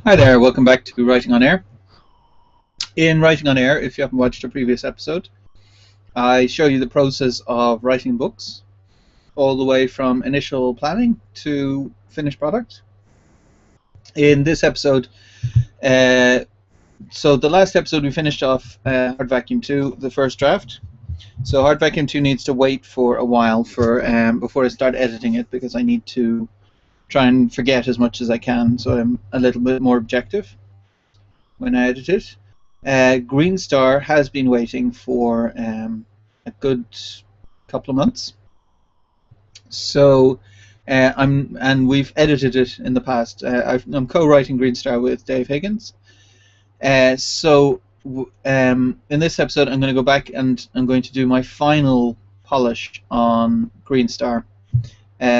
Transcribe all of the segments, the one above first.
Hi there, welcome back to Writing on Air. In Writing on Air, if you haven't watched a previous episode, I show you the process of writing books, all the way from initial planning to finished product. In this episode, so the last episode we finished off Hard Vacuum 2, the first draft. So Hard Vacuum 2 needs to wait for a while before I start editing it, because I need to try and forget as much as I can, so I'm a little bit more objective when I edit it. Greenstar has been waiting for a good couple of months. So and we've edited it in the past. I'm co-writing Greenstar with Dave Higgins. In this episode, I'm going to go back and I'm going to do my final polish on Greenstar,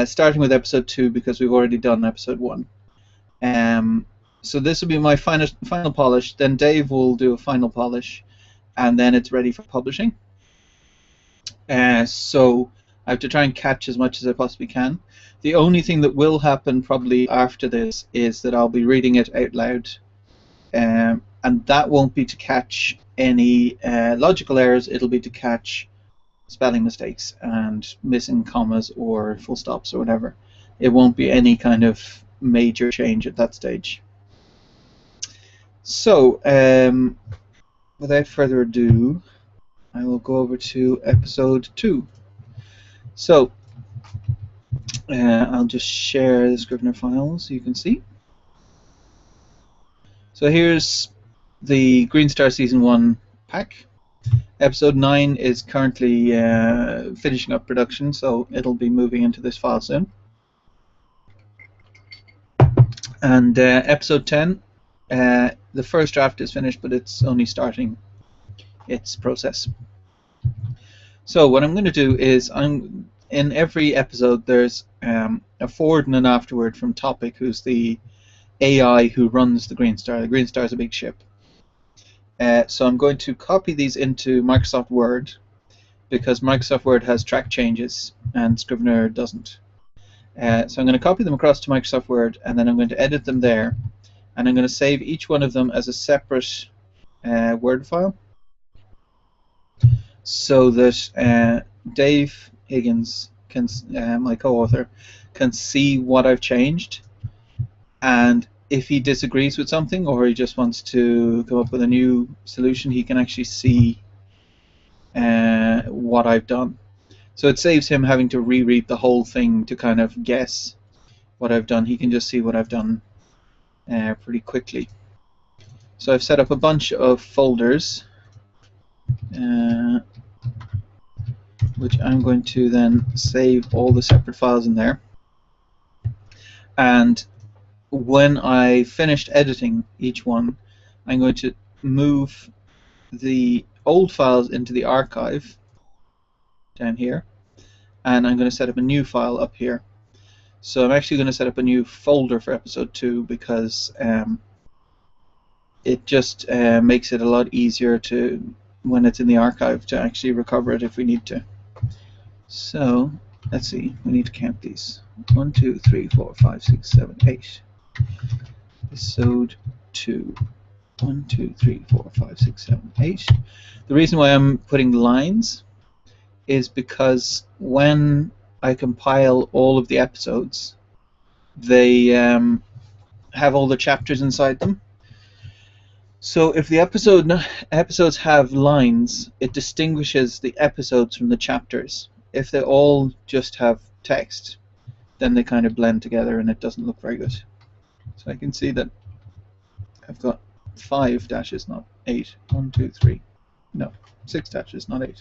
starting with episode 2 because we've already done episode 1. So this will be my final polish. Then Dave will do a final polish, and then it's ready for publishing. So I have to try and catch as much as I possibly can. The only thing that will happen probably after this is that I'll be reading it out loud, and that won't be to catch any logical errors. It'll be to catch spelling mistakes and missing commas or full stops or whatever. It won't be any kind of major change at that stage. So, without further ado, I will go over to episode 2. So, I'll just share the Scrivener file so you can see. So here's the Greenstar Season 1 pack. Episode 9 is currently finishing up production, so it'll be moving into this file soon. And episode 10, the first draft is finished, but it's only starting its process. So what I'm going to do is, in every episode there's a forward and an afterword from Topic, who's the AI who runs the Greenstar. The Greenstar is a big ship. So I'm going to copy these into Microsoft Word, because Microsoft Word has track changes and Scrivener doesn't. So I'm going to copy them across to Microsoft Word, and then I'm going to edit them there, and I'm going to save each one of them as a separate Word file, so that Dave Higgins, my co-author, can see what I've changed, and if he disagrees with something or he just wants to come up with a new solution, he can actually see what I've done. So it saves him having to reread the whole thing to kind of guess what I've done. He can just see what I've done pretty quickly. So I've set up a bunch of folders, which I'm going to then save all the separate files in there. And when I finished editing each one, I'm going to move the old files into the archive down here, and I'm going to set up a new file up here. So I'm actually going to set up a new folder for episode 2, because it just makes it a lot easier to, when it's in the archive, to actually recover it if we need to. So let's see, we need to count these. 1, 2, 3, 4, 5, 6, 7, 8. Episode 2. 1, 2, 3, 4, 5, 6, 7, 8. The reason why I'm putting lines is because when I compile all of the episodes, they have all the chapters inside them. So if the episodes have lines, it distinguishes the episodes from the chapters. If they all just have text, then they kind of blend together and it doesn't look very good. So I can see that I've got 5 dashes, not 8. 1, 2, 3. No, 6 dashes, not 8.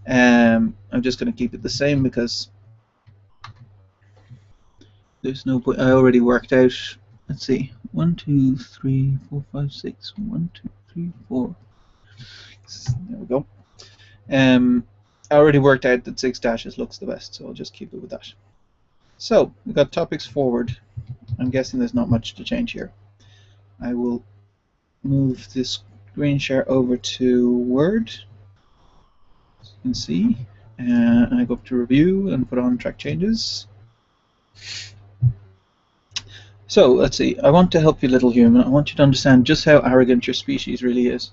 I'm just going to keep it the same because there's no point. I already worked out. Let's see. 1, 2, 3, 4, 5, 6. 1, 2, 3, 4. There we go. I already worked out that 6 dashes looks the best, so I'll just keep it with that. So we've got topics forward. I'm guessing there's not much to change here. I will move this screen share over to Word. As you can see, and I go up to Review and put on Track Changes. So let's see. I want to help you, little human. I want you to understand just how arrogant your species really is.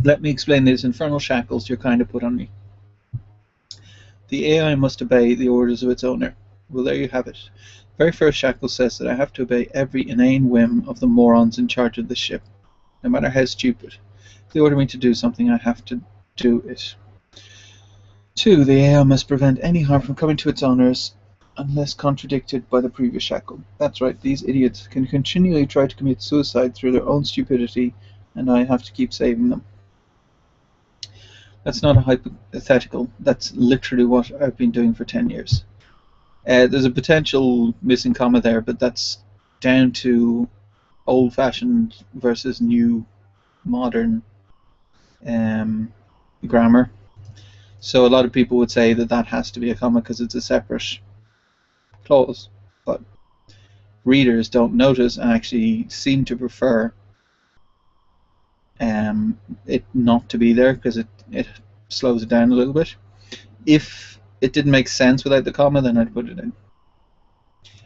Let me explain these infernal shackles you're kind of put on me. The AI must obey the orders of its owner. Well, there you have it. The very first shackle says that I have to obey every inane whim of the morons in charge of the ship, no matter how stupid. If they order me to do something, I have to do it. 2. The AI must prevent any harm from coming to its owners unless contradicted by the previous shackle. That's right, these idiots can continually try to commit suicide through their own stupidity, and I have to keep saving them. That's not a hypothetical, that's literally what I've been doing for 10 years. There's a potential missing comma there, but that's down to old-fashioned versus new, modern grammar. So a lot of people would say that that has to be a comma because it's a separate clause, but readers don't notice and actually seem to prefer it not to be there because it slows it down a little bit. If it didn't make sense without the comma, then I'd put it in.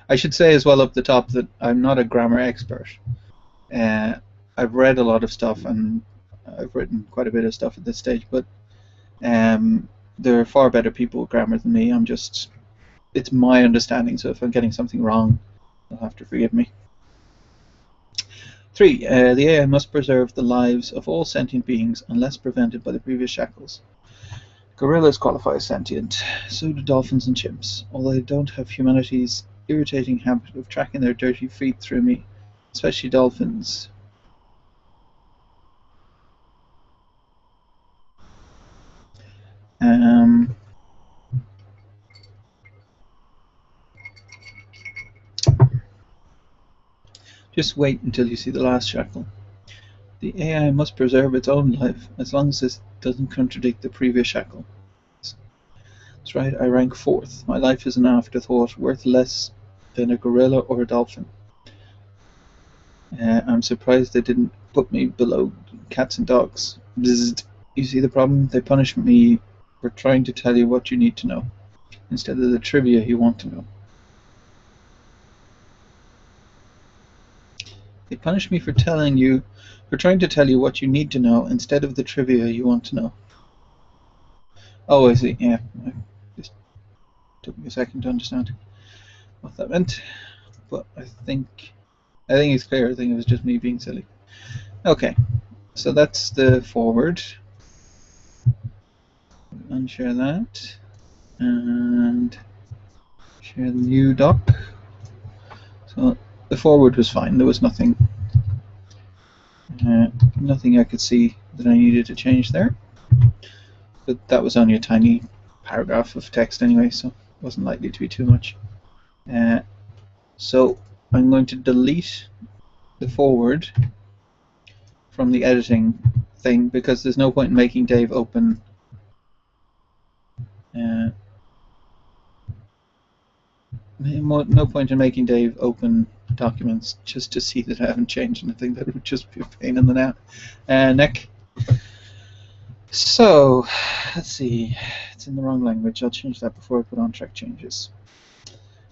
I should say as well up the top that I'm not a grammar expert. I've read a lot of stuff and I've written quite a bit of stuff at this stage, but there are far better people with grammar than me. It's my understanding, so if I'm getting something wrong, you'll have to forgive me. 3. The AI must preserve the lives of all sentient beings unless prevented by the previous shackles. Gorillas qualify as sentient, so do dolphins and chimps, although they don't have humanity's irritating habit of tracking their dirty feet through me, especially dolphins. Just wait until you see the last shackle. The AI must preserve its own life, as long as this doesn't contradict the previous shackle. That's right, I rank 4th. My life is an afterthought, worth less than a gorilla or a dolphin. I'm surprised they didn't put me below cats and dogs. Bzzzt. You see the problem? They punish me for trying to tell you what you need to know, instead of the trivia you want to know. They punish me for trying to tell you what you need to know instead of the trivia you want to know. Oh, I see. Yeah, it just took me a second to understand what that meant, but I think it's clear. I think it was just me being silly. Okay, so that's the forward. Unshare that and share the new doc. So the forward was fine. There was nothing I could see that I needed to change there. But that was only a tiny paragraph of text anyway, so it wasn't likely to be too much. So I'm going to delete the forward from the editing thing because there's no point in making Dave open no point in making Dave open documents just to see that I haven't changed anything. That would just be a pain in the neck. So let's see, it's in the wrong language. I'll change that before I put on track changes.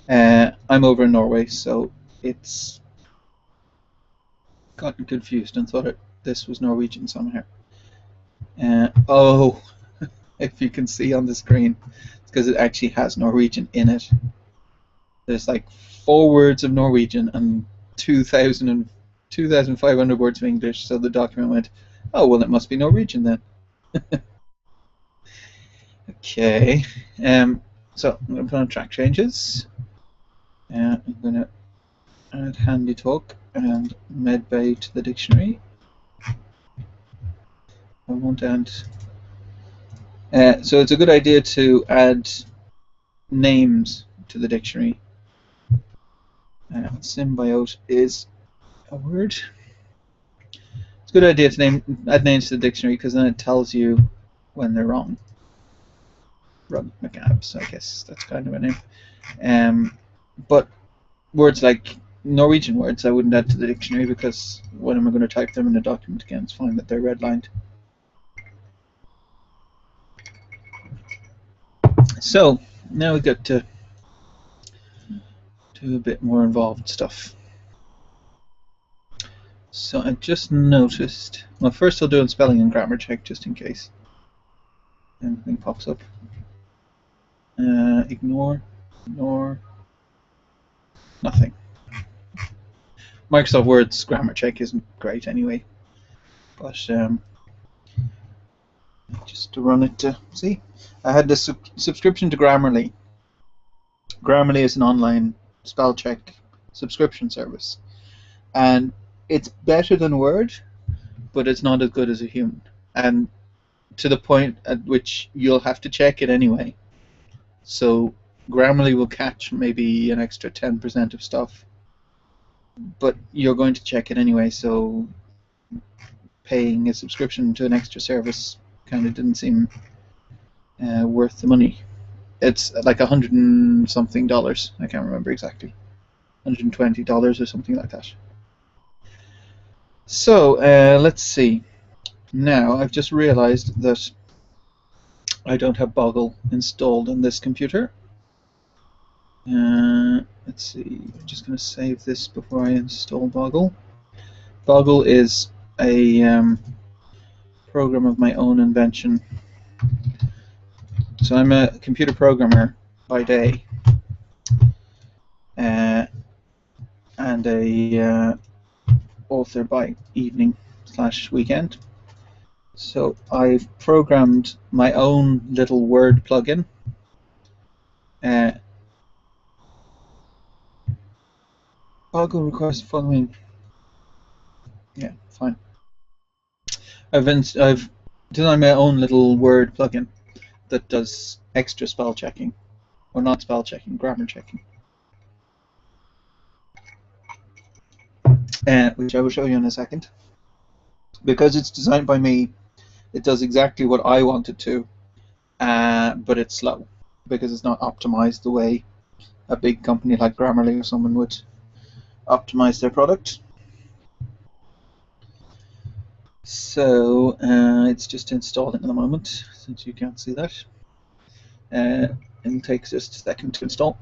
I'm over in Norway, so it's gotten confused and thought this was Norwegian somehow. Oh, if you can see on the screen, it's because it actually has Norwegian in it. There's like 4 words of Norwegian and 2,500 words of English, so the document went, oh, well, it must be Norwegian then. Okay, so I'm going to put on track changes. I'm going to add handy talk and medbay to the dictionary. I won't add. So it's a good idea to add names to the dictionary. Symbiote is a word. It's a good idea to add names to the dictionary because then it tells you when they're wrong. Rug McAbs, I guess that's kind of a name. But words like Norwegian words I wouldn't add to the dictionary because when am I going to type them in a document again? It's fine that they're redlined. So now we got to do a bit more involved stuff. So I just noticed, well, first I'll do a spelling and grammar check just in case anything pops up. Ignore, nothing. Microsoft Word's grammar check isn't great anyway, but just to run it to see. I had this subscription to Grammarly. Grammarly is an online spell check subscription service, and it's better than Word, but it's not as good as a human, and to the point at which you'll have to check it anyway. So Grammarly will catch maybe an extra 10% of stuff, but you're going to check it anyway, so paying a subscription to an extra service kind of didn't seem worth the money. It's like $100 and something. I can't remember exactly. $120 or something like that. So let's see. Now I've just realized that I don't have Boggle installed on this computer. Let's see. I'm just going to save this before I install Boggle. Boggle is a program of my own invention. So I'm a computer programmer by day, and a author by evening/weekend. So I've programmed my own little Word plugin. Boggle requires following. Yeah, fine. I've designed my own little Word plugin that does extra spell checking, or not spell checking, grammar checking, which I will show you in a second. Because it's designed by me, it does exactly what I want it to, but it's slow because it's not optimized the way a big company like Grammarly or someone would optimize their product. So it's just installing at the moment, since you can't see that. It'll take just a second to install.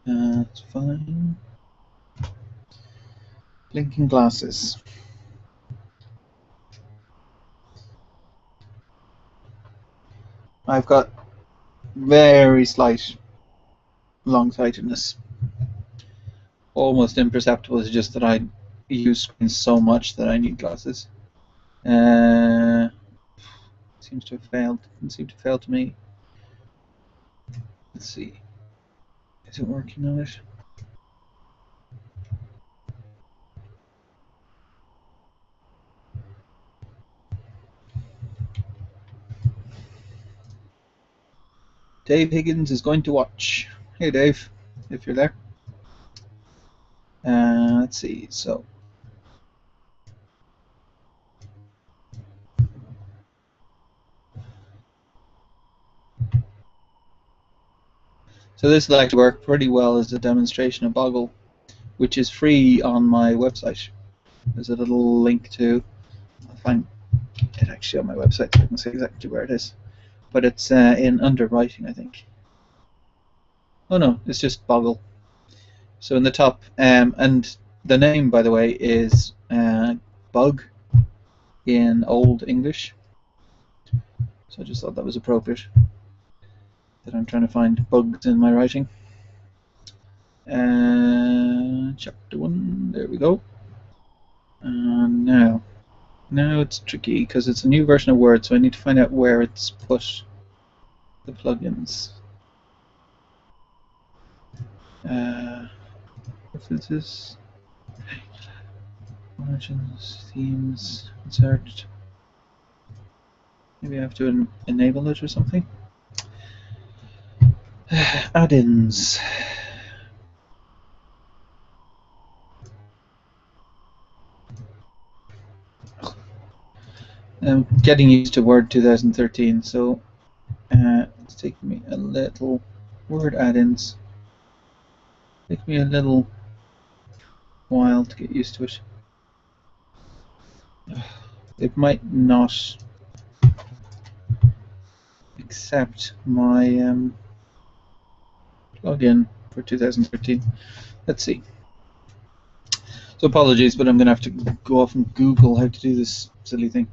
It's fine. Blinking glasses. I've got very slight long-sightedness. Almost imperceptible. It's just that I use screens so much that I need glasses. Seems to have failed. Didn't seem to fail to me. Let's see. Is it working on it? Dave Higgins is going to watch. Hey Dave, if you're there. Let's see, so this will actually work pretty well as a demonstration of Boggle, which is free on my website. There's a little link to, I'll find it actually on my website so I can see exactly where it is. But it's in underwriting, I think. Oh no, it's just Boggle. So in the top, and the name, by the way, is bug in Old English. So I just thought that was appropriate, that I'm trying to find bugs in my writing. Chapter 1, there we go. And now it's tricky because it's a new version of Word, so I need to find out where it's put the plugins. References, origins, themes, insert. Maybe I have to enable it or something. Add-ins. I'm getting used to Word 2013, so it's taking me a little. Word add-ins. Take me a little while to get used to it. It might not accept my plugin for 2013. Let's see. So apologies, but I'm going to have to go off and Google how to do this silly thing.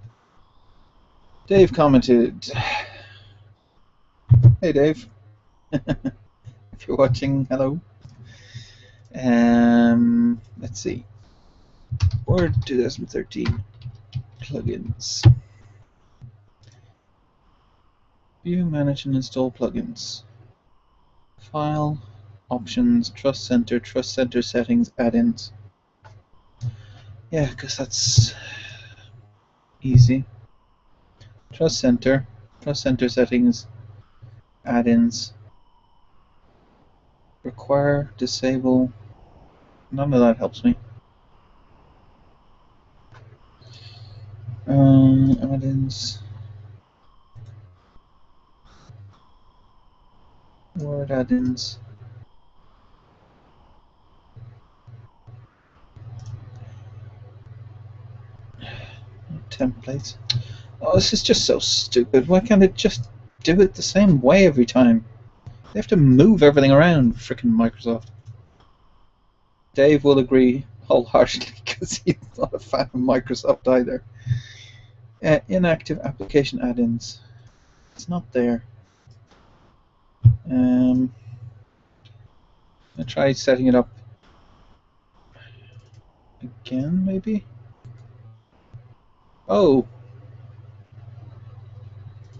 Dave commented. Hey Dave. If you're watching, hello. Let's see. Word 2013 plugins. View, manage, and install plugins. File, options, Trust Center settings, add-ins. Yeah, because that's easy. Trust Center settings, add-ins. Require, disable. None of that helps me. Add-ins. Word add-ins. Templates. Oh, this is just so stupid. Why can't it just do it the same way every time? They have to move everything around, frickin' Microsoft. Dave will agree wholeheartedly because he's not a fan of Microsoft either. Inactive application add-ins. It's not there. I'll try setting it up again, maybe? Oh!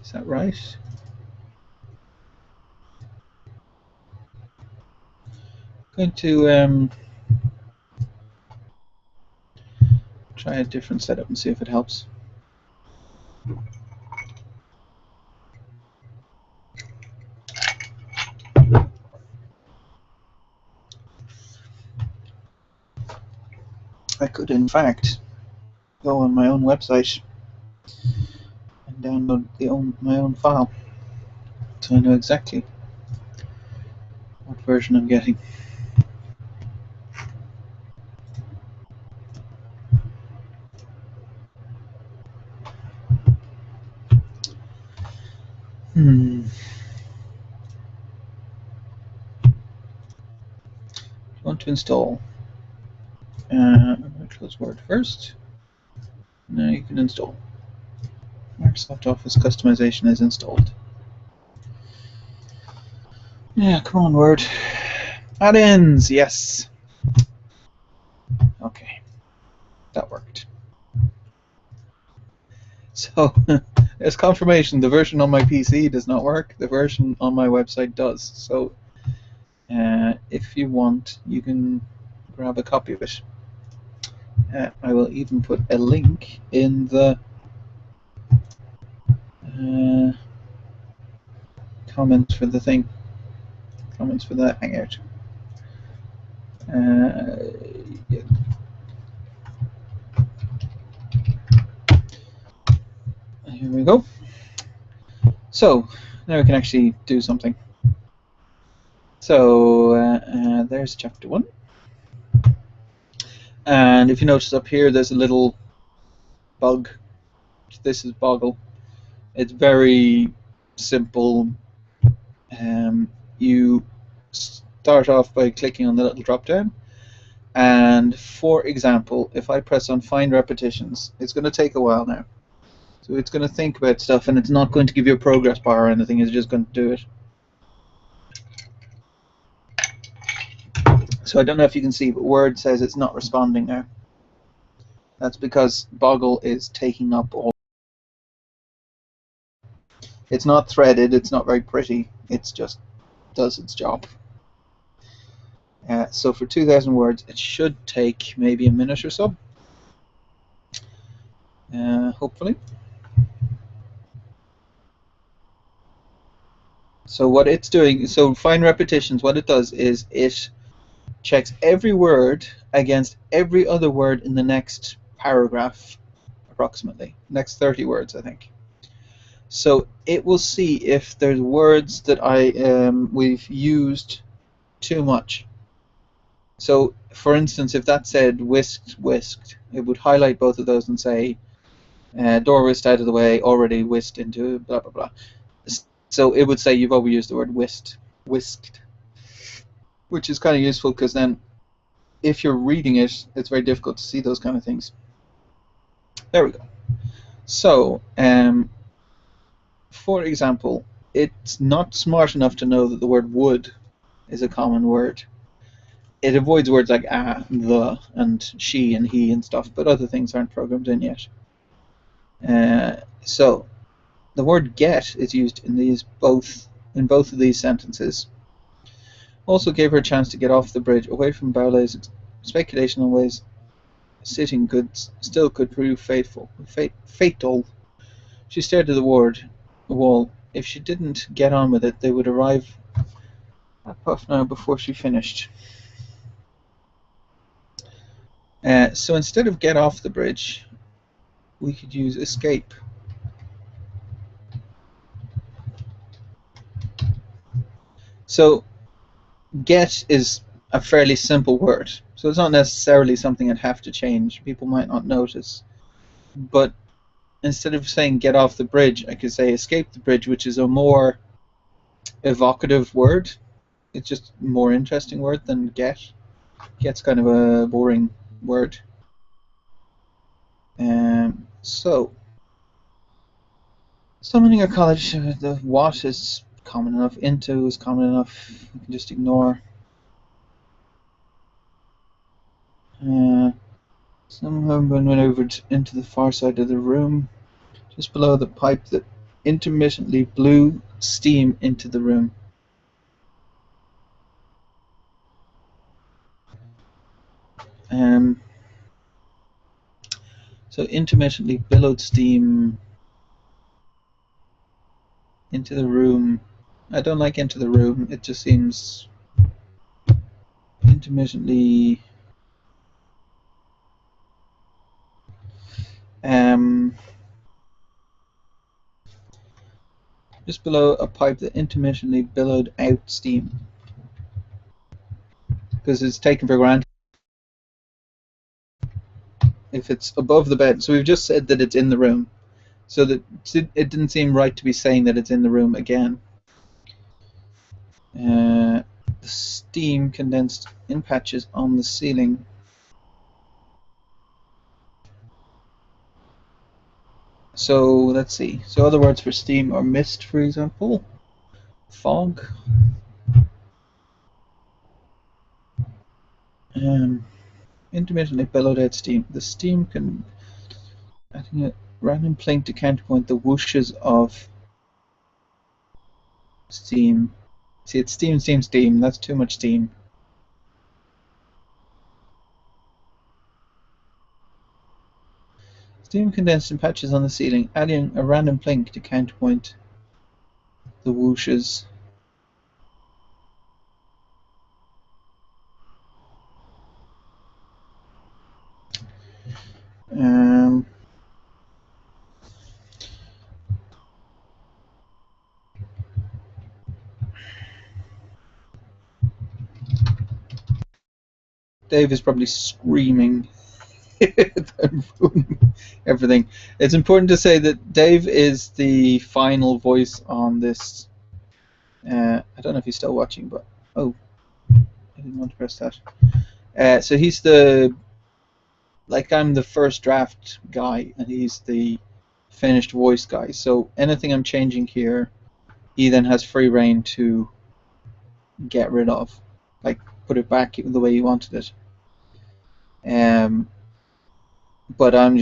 Is that right? I'm going to try a different setup and see if it helps. I could, in fact, go on my own website and download my own file, so I know exactly what version I'm getting. Want to install. I'm going to close Word first. Now you can install. Microsoft Office customization is installed. Yeah, come on, Word. Add-ins, yes. Okay, that worked. So, as confirmation, the version on my PC does not work. The version on my website does. So, if you want, you can grab a copy of it. I will even put a link in the comments for the thing. Comments for the Hangout. Yeah. Here we go. So now we can actually do something. So there's chapter 1. And if you notice up here, there's a little bug. This is Boggle. It's very simple. You start off by clicking on the little drop down. And for example, if I press on Find Repetitions, it's going to take a while now. So it's going to think about stuff, and it's not going to give you a progress bar or anything. It's just going to do it. So I don't know if you can see, but Word says it's not responding now. That's because Boggle is taking up all. It's not threaded. It's not very pretty. It's just does its job. So for 2,000 words, it should take maybe a minute or so. Hopefully. So what it's doing, so Find Repetitions, what it does is it checks every word against every other word in the next paragraph, approximately. Next 30 words, I think. So it will see if there's words that we've used too much. So, for instance, if that said whisked, whisked, it would highlight both of those and say door whisked out of the way, already whisked into blah, blah, blah. So it would say you've overused the word whisked, which is kind of useful because then if you're reading it, it's very difficult to see those kind of things. There we go. So, for example, it's not smart enough to know that the word would is a common word. It avoids words like the, and she, and he, and stuff, but other things aren't programmed in yet. So, the word get is used in both of these sentences. Also gave her a chance to get off the bridge, away from Barlow's speculation on ways sitting still could prove fatal. She stared at the wall. If she didn't get on with it, they would arrive at half an hour before she finished. So instead of get off the bridge, we could use escape. So get is a fairly simple word, so it's not necessarily something I'd have to change. People might not notice. But instead of saying get off the bridge, I could say escape the bridge, which is a more evocative word. It's just a more interesting word than get. Get's kind of a boring word. So, summoning a college, the what is common enough, into is common enough, you can just ignore. Someone maneuvered into the far side of the room, just below the pipe that intermittently blew steam into the room. So intermittently billowed steam into the room. I don't like into the room. It just seems intermittently just below a pipe that intermittently billowed out steam, because it's taken for granted if it's above the bed. So we've just said that it's in the room, so that it didn't seem right to be saying that it's in the room again. The steam condensed in patches on the ceiling. So let's see. So other words for steam are mist, for example, fog. Intermittently billowed out steam. The steam can, adding a random plink to counterpoint the whooshes of steam. See, it's steam, steam, steam. That's too much steam. Steam condensed in patches on the ceiling, adding a random plink to counterpoint the whooshes. Dave is probably screaming everything. It's important to say that Dave is the final voice on this. I don't know if he's still watching, but oh, I didn't want to press that. So he's I'm the first draft guy, and he's the finished voice guy. So anything I'm changing here, he then has free reign to get rid of, like put it back the way he wanted it. But I'm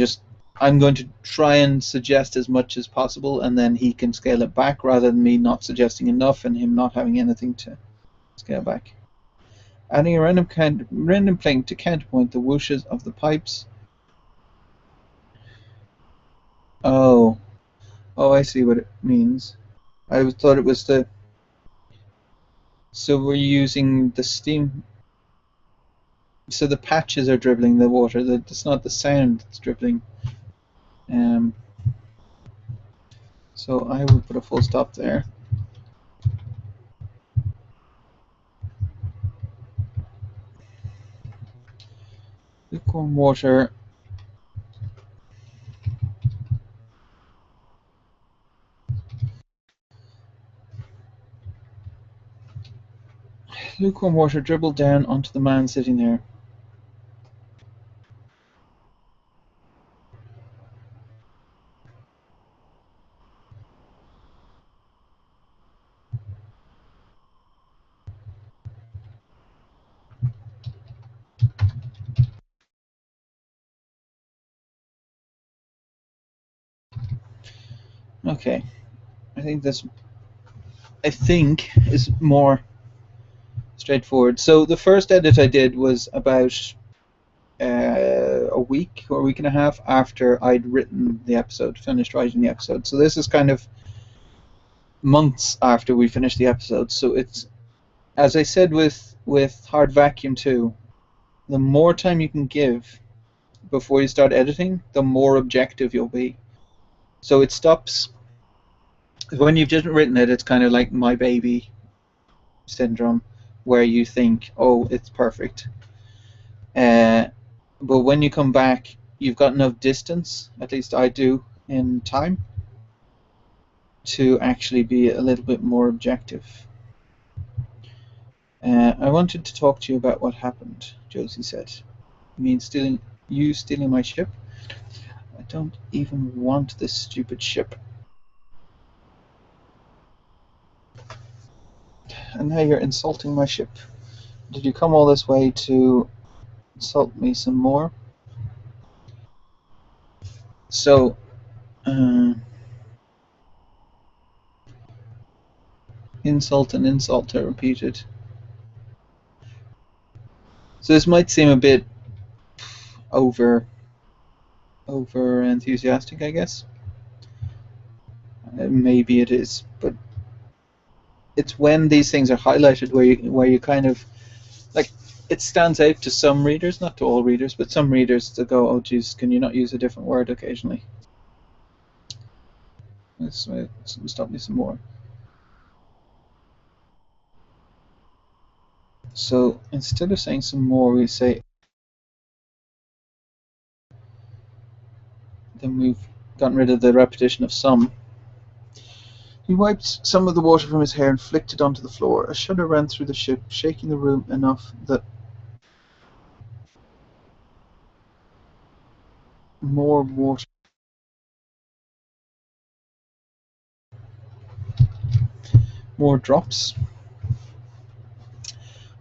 going to try and suggest as much as possible, and then he can scale it back rather than me not suggesting enough and him not having anything to scale back. Adding a random plink to counterpoint the whooshes of the pipes. Oh, I see what it means. I thought it was the. So we're using the steam. So the patches are dribbling the water. It's not the sound that's dribbling. So I will put a full stop there. Lukewarm water. Lukewarm water dribbled down onto the man sitting there. Okay, I think this is more straightforward. So the first edit I did was about a week or a week and a half after I'd written the episode, finished writing the episode. So this is kind of months after we finished the episode. So it's, as I said with Hard Vacuum 2, the more time you can give before you start editing, the more objective you'll be. So it stops, when you've just written it, it's kind of like my baby syndrome, where you think, oh, it's perfect. But when you come back, you've got enough distance, at least I do, in time, to actually be a little bit more objective. I wanted to talk to you about what happened, Josie said. You mean stealing my ship? I don't even want this stupid ship. And now you're insulting my ship. Did you come all this way to insult me some more? So, insult and insult, I repeated. So this might seem a bit over enthusiastic, I guess. Maybe it is, but it's when these things are highlighted where you kind of, like, it stands out to some readers, not to all readers, but some readers to go, oh geez, can you not use a different word occasionally? Let's stop me some more. So instead of saying some more, we say, then we've gotten rid of the repetition of some. He wiped some of the water from his hair and flicked it onto the floor. A shudder ran through the ship, shaking the room enough that more drops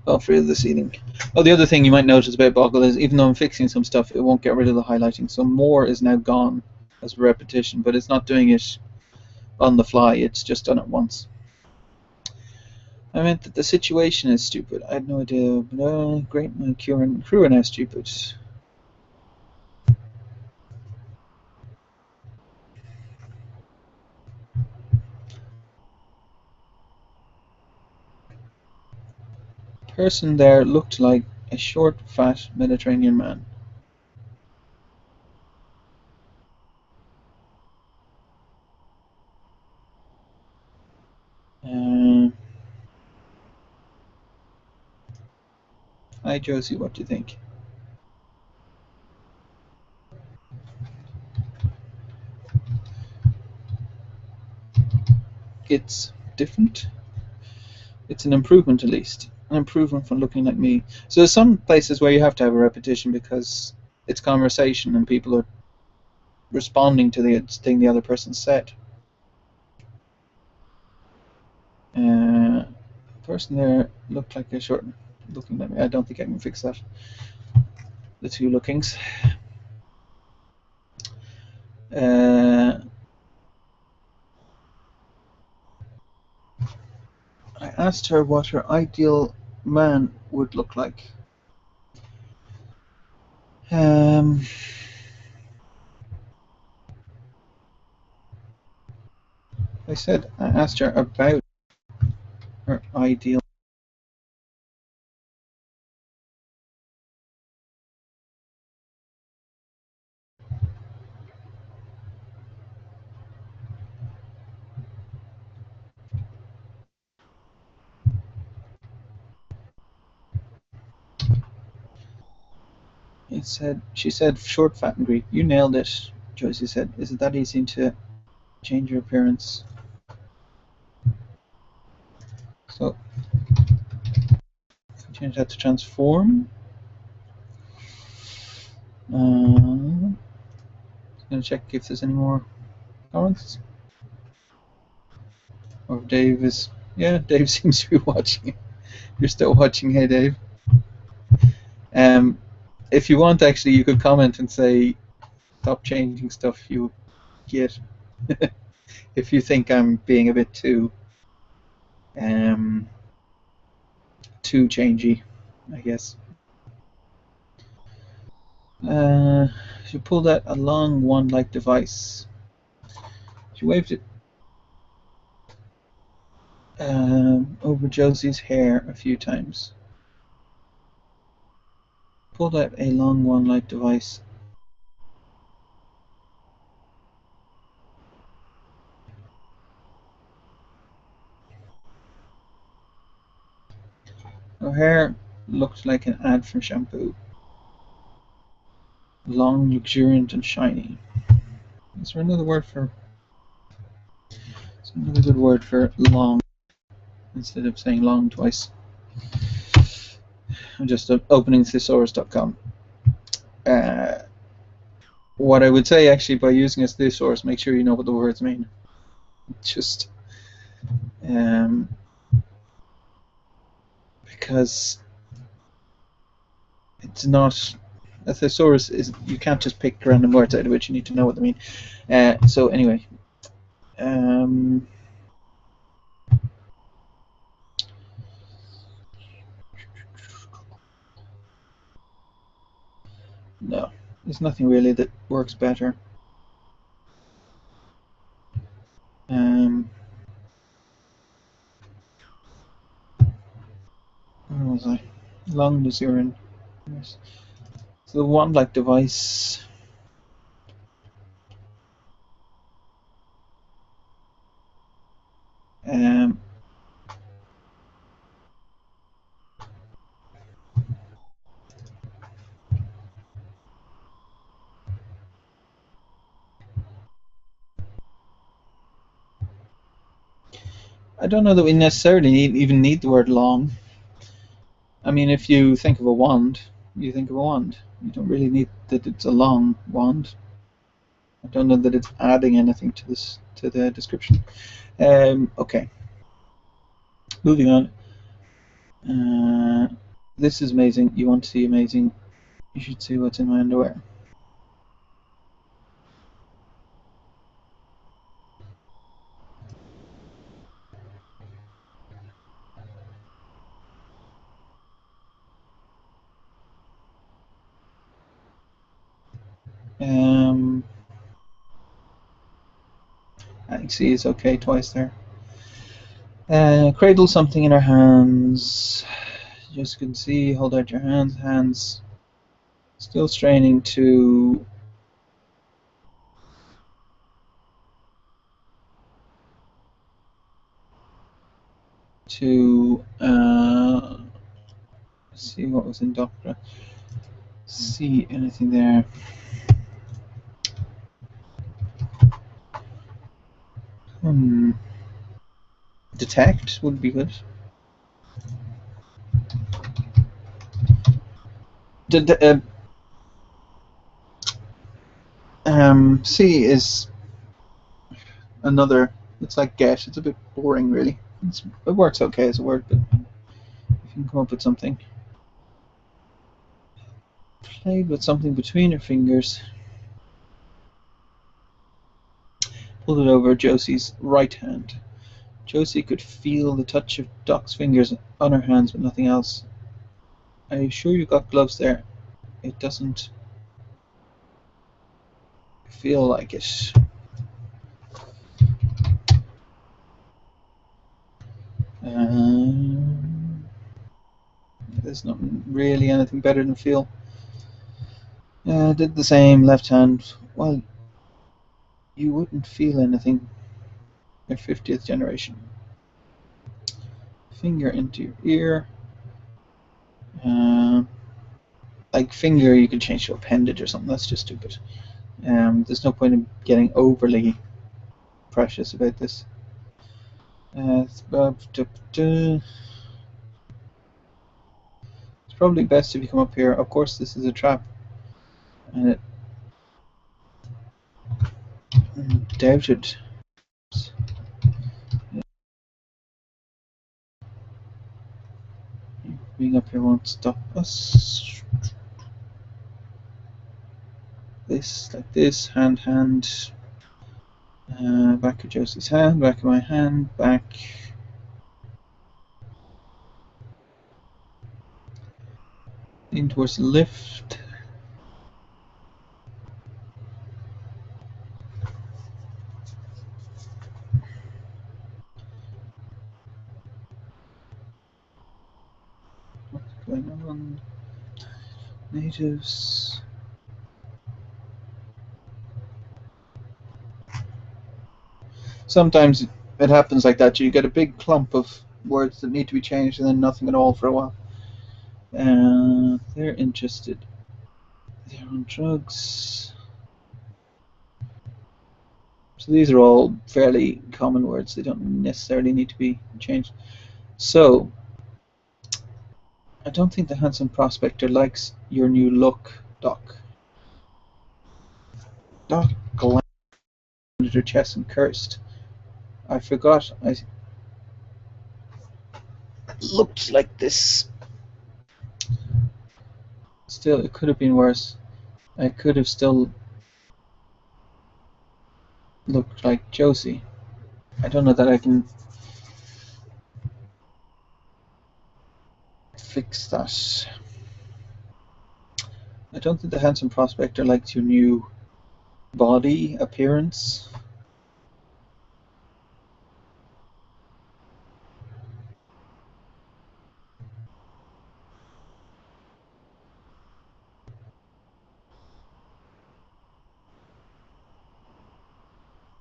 fell through the ceiling. Oh, the other thing you might notice about Boggle is, even though I'm fixing some stuff, it won't get rid of the highlighting. So more is now gone as a repetition, but it's not doing it on the fly. It's just done it once. I meant that the situation is stupid. I had no idea, but great, my crew are now stupid. The person there looked like a short, fat Mediterranean man. Hi Josie, what do you think? It's different. It's an improvement, at least. An improvement from looking like me. So there's some places where you have to have a repetition because it's conversation and people are responding to the thing the other person said. The person there looked like a short looking like me. I don't think I can fix that. The two lookings. I asked her what her ideal man would look like. I asked her about her ideal. She said, short, fat, and Greek. You nailed it, Josie said. Is it that easy to change your appearance? So change that to transform. I'm going to check if there's any more comments. Or Dave is, yeah, Dave seems to be watching. You're still watching, hey Dave. If you want, actually, you could comment and say, stop changing stuff you get. If you think I'm being a bit too changey, I guess. She pulled out a long wand-like device. She waved it over Josie's hair a few times. Pulled out a long wand-like device. Her hair looked like an ad for shampoo. Long, luxuriant, and shiny. Is there another word for... Is there another good word for long instead of saying long twice? I'm just opening thesaurus.com. What I would say, actually, by using a thesaurus, make sure you know what the words mean. Just because it's not... A thesaurus is... You can't just pick random words out of it. You need to know what they mean. So anyway... no, there's nothing really that works better. Where was I? Long luxuriant. Yes. So the wand-like device. I don't know that we necessarily even need the word long. I mean, if you think of a wand, you think of a wand. You don't really need that it's a long wand. I don't know that it's adding anything to this, to the description. Okay. Moving on. This is amazing. You want to see amazing? You should see what's in my underwear. I can see it's okay twice there. Cradle something in her hands. Just can see, hold out your hands. Still straining to see what was in Doctor. See anything there? Detect would be good. See is another. It's like get. It's a bit boring, really. It works okay as a word, but if you can come up with something. Played with something between her fingers. Pulled it over Josie's right hand. Josie could feel the touch of Doc's fingers on her hands, but nothing else. Are you sure you got gloves there? It doesn't feel like it. There's not really anything better than feel. Did the same left hand. Well, you wouldn't feel anything. Your 50th generation. Finger into your ear. Like finger, you can change to appendage or something. That's just stupid. There's no point in getting overly precious about this. probably best if you come up here. Of course, this is a trap, and it doubted. Being up here won't stop us. This, like this, hand, back of Josie's hand, back of my hand, back. In towards the lift. What's going on? Natives. Sometimes it happens like that. You get a big clump of words that need to be changed and then nothing at all for a while. They're interested. They're on drugs. So these are all fairly common words. They don't necessarily need to be changed. So, I don't think the handsome prospector likes your new look, Doc. Doc glanced at her chest and cursed. I forgot I looked like this. Still, it could have been worse. I could have still looked like Josie. I don't know that I can fix that. I don't think the handsome prospector likes your new body appearance.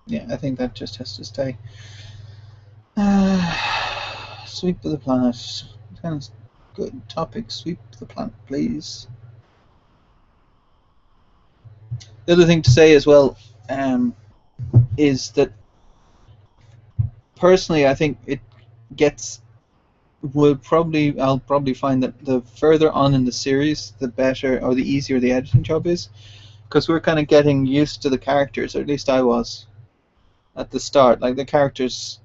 Yeah, I think that just has to stay. Sweep of the planet. Sounds good topic. Sweep the planet, please. The other thing to say as well is that personally, I think it gets. I'll probably find that the further on in the series, the better or the easier the editing job is, because we're kind of getting used to the characters, or at least I was at the start. Like the characters,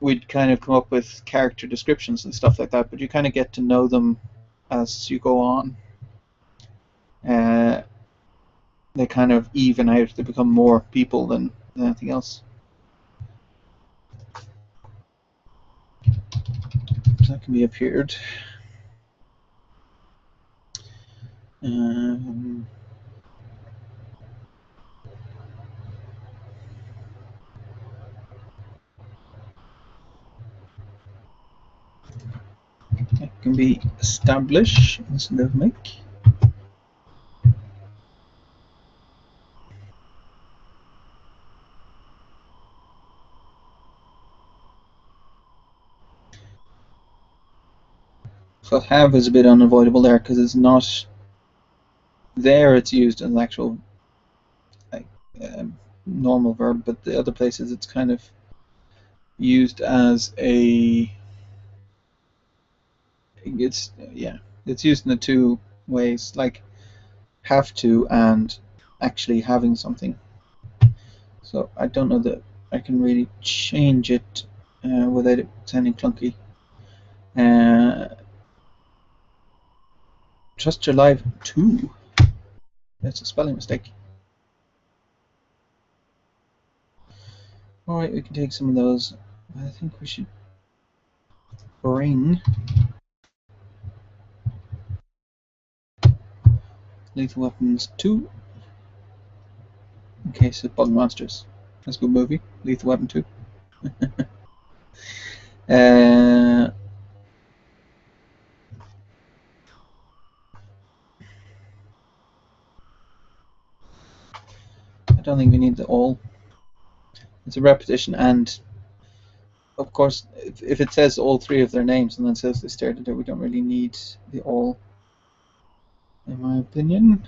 we'd kind of come up with character descriptions and stuff like that, but you kind of get to know them as you go on. They kind of even out. They become more people than anything else. So that can be appeared. It can be establish instead of make. So have is a bit unavoidable there because it's not there. It's used as an actual like normal verb, but the other places it's kind of used as a. It's used in the two ways, like have to and actually having something. So I don't know that I can really change it without it sounding clunky. Trust your life 2. That's a spelling mistake. Alright, we can take some of those. I think we should bring Lethal Weapons 2 in case of bug monsters. That's a good movie. Lethal Weapon 2. I don't think we need the all. It's a repetition, and of course, if it says all 3 of their names and then says they started it, we don't really need the all, in my opinion.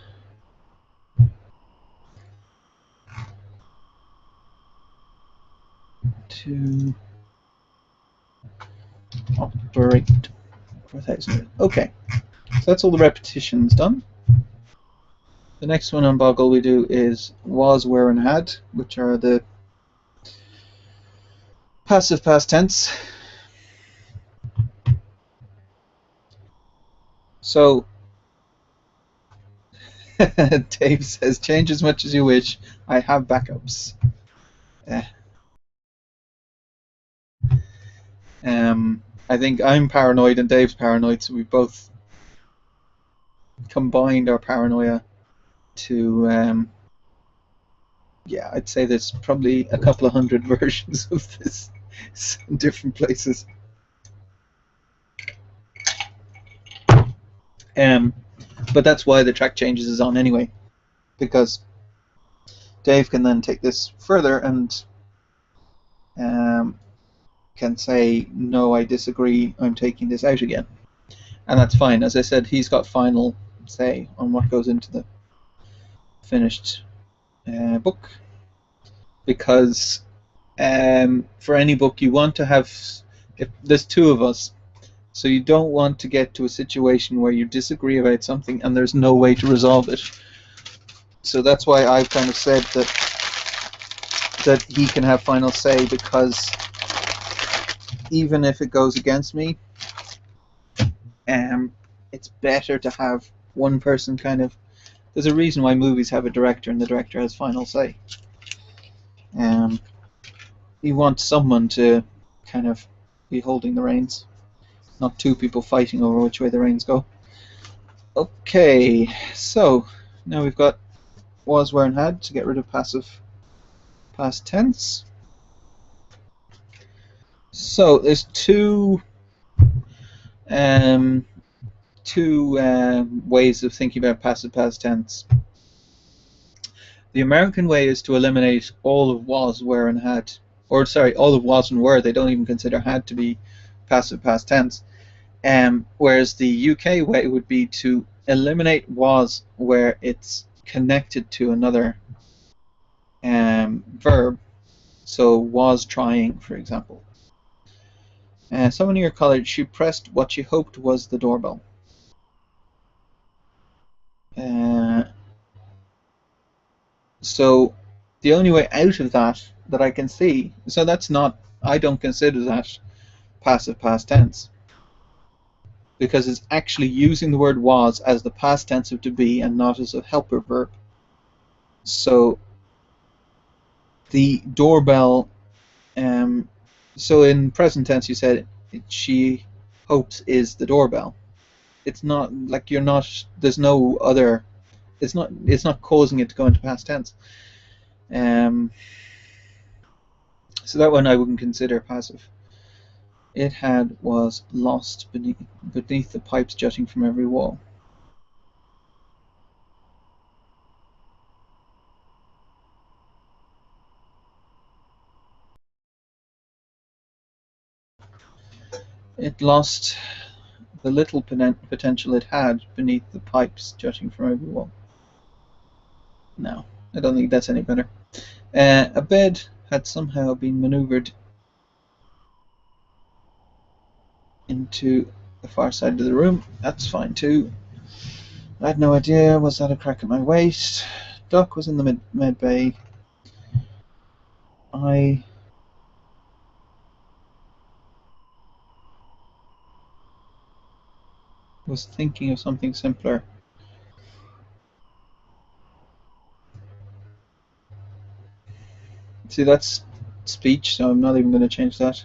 To operate 4000. Okay. So that's all the repetitions done. The next one on Boggle we do is was, were, and had, which are the passive past tense. So Dave says, change as much as you wish. I have backups. I think I'm paranoid and Dave's paranoid, so we both combined our paranoia to, yeah, I'd say there's probably a couple of hundred versions of this in different places. But that's why the track changes is on anyway, because Dave can then take this further and can say, no, I disagree, I'm taking this out again. And that's fine. As I said, he's got final say on what goes into the finished book, because for any book you want to have, if there's two of us, so you don't want to get to a situation where you disagree about something and there's no way to resolve it. So that's why I've kind of said that he can have final say, because even if it goes against me, it's better to have one person kind of. There's a reason why movies have a director and the director has final say. You want someone to kind of be holding the reins, not two people fighting over which way the reins go. Okay, so now we've got was, were, and had to get rid of passive past tense. So there's two ways of thinking about passive past tense. The American way is to eliminate all of was, were, and had, or sorry, all of was and were. They don't even consider had to be passive past tense. Whereas the UK way would be to eliminate was where it's connected to another verb. So was trying, for example. Someone in your college, she pressed what she hoped was the doorbell. So the only way out of that I can see, so that's not, I don't consider that passive past tense, because it's actually using the word was as the past tense of to be and not as a helper verb. So the doorbell, so in present tense you said she hopes is the doorbell. It's not like you're not, there's no other, it's not causing it to go into past tense. So that one I wouldn't consider passive. It had was lost beneath the pipes jutting from every wall. It lost the little potential it had beneath the pipes jutting from every wall. No, I don't think that's any better. A bed had somehow been maneuvered into the far side of the room. That's fine too. I had no idea. Was that a crack at my waist? Doc was in the med bay. I was thinking of something simpler. See, that's speech, so I'm not even going to change that.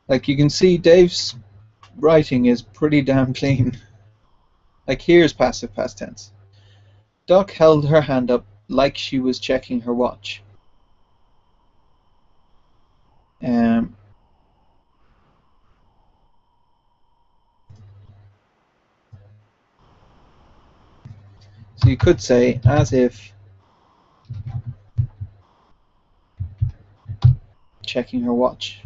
Like, you can see Dave's writing is pretty damn clean. Like, here's passive past tense. Doc held her hand up like she was checking her watch. So you could say, as if checking her watch.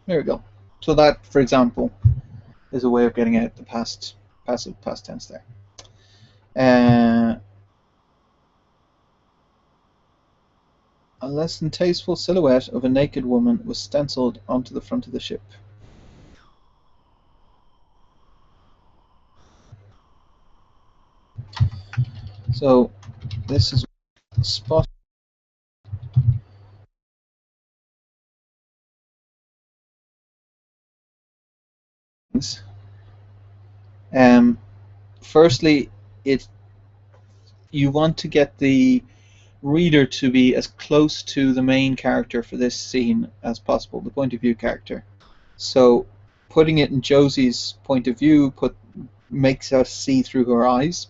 There we go. So that, for example, is a way of getting out the passive past tense there. A less than tasteful silhouette of a naked woman was stenciled onto the front of the ship. So this is spot. Firstly, you want to get the reader to be as close to the main character for this scene as possible, the point of view character. So putting it in Josie's point of view makes us see through her eyes,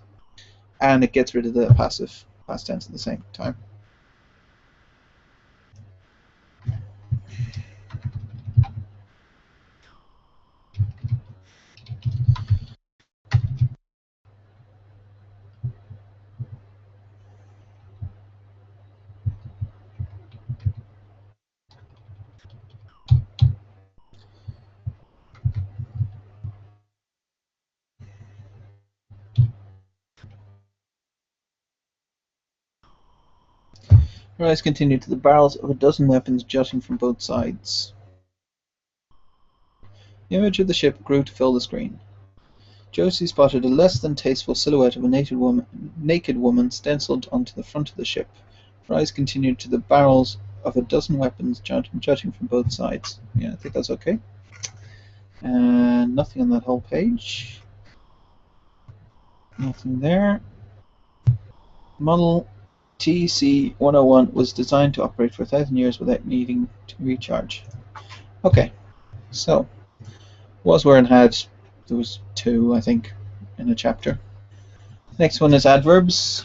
and it gets rid of the passive past tense at the same time. Her eyes continued to the barrels of a dozen weapons jutting from both sides. The image of the ship grew to fill the screen. Josie spotted a less than tasteful silhouette of a naked woman stenciled onto the front of the ship. Her eyes continued to the barrels of a dozen weapons jutting from both sides. Yeah, I think that's okay. And nothing on that whole page. Nothing there. Model TC-101 was designed to operate for 1,000 years without needing to recharge. Okay, so was, were, and had. There was 2, I think, in a chapter. Next one is adverbs.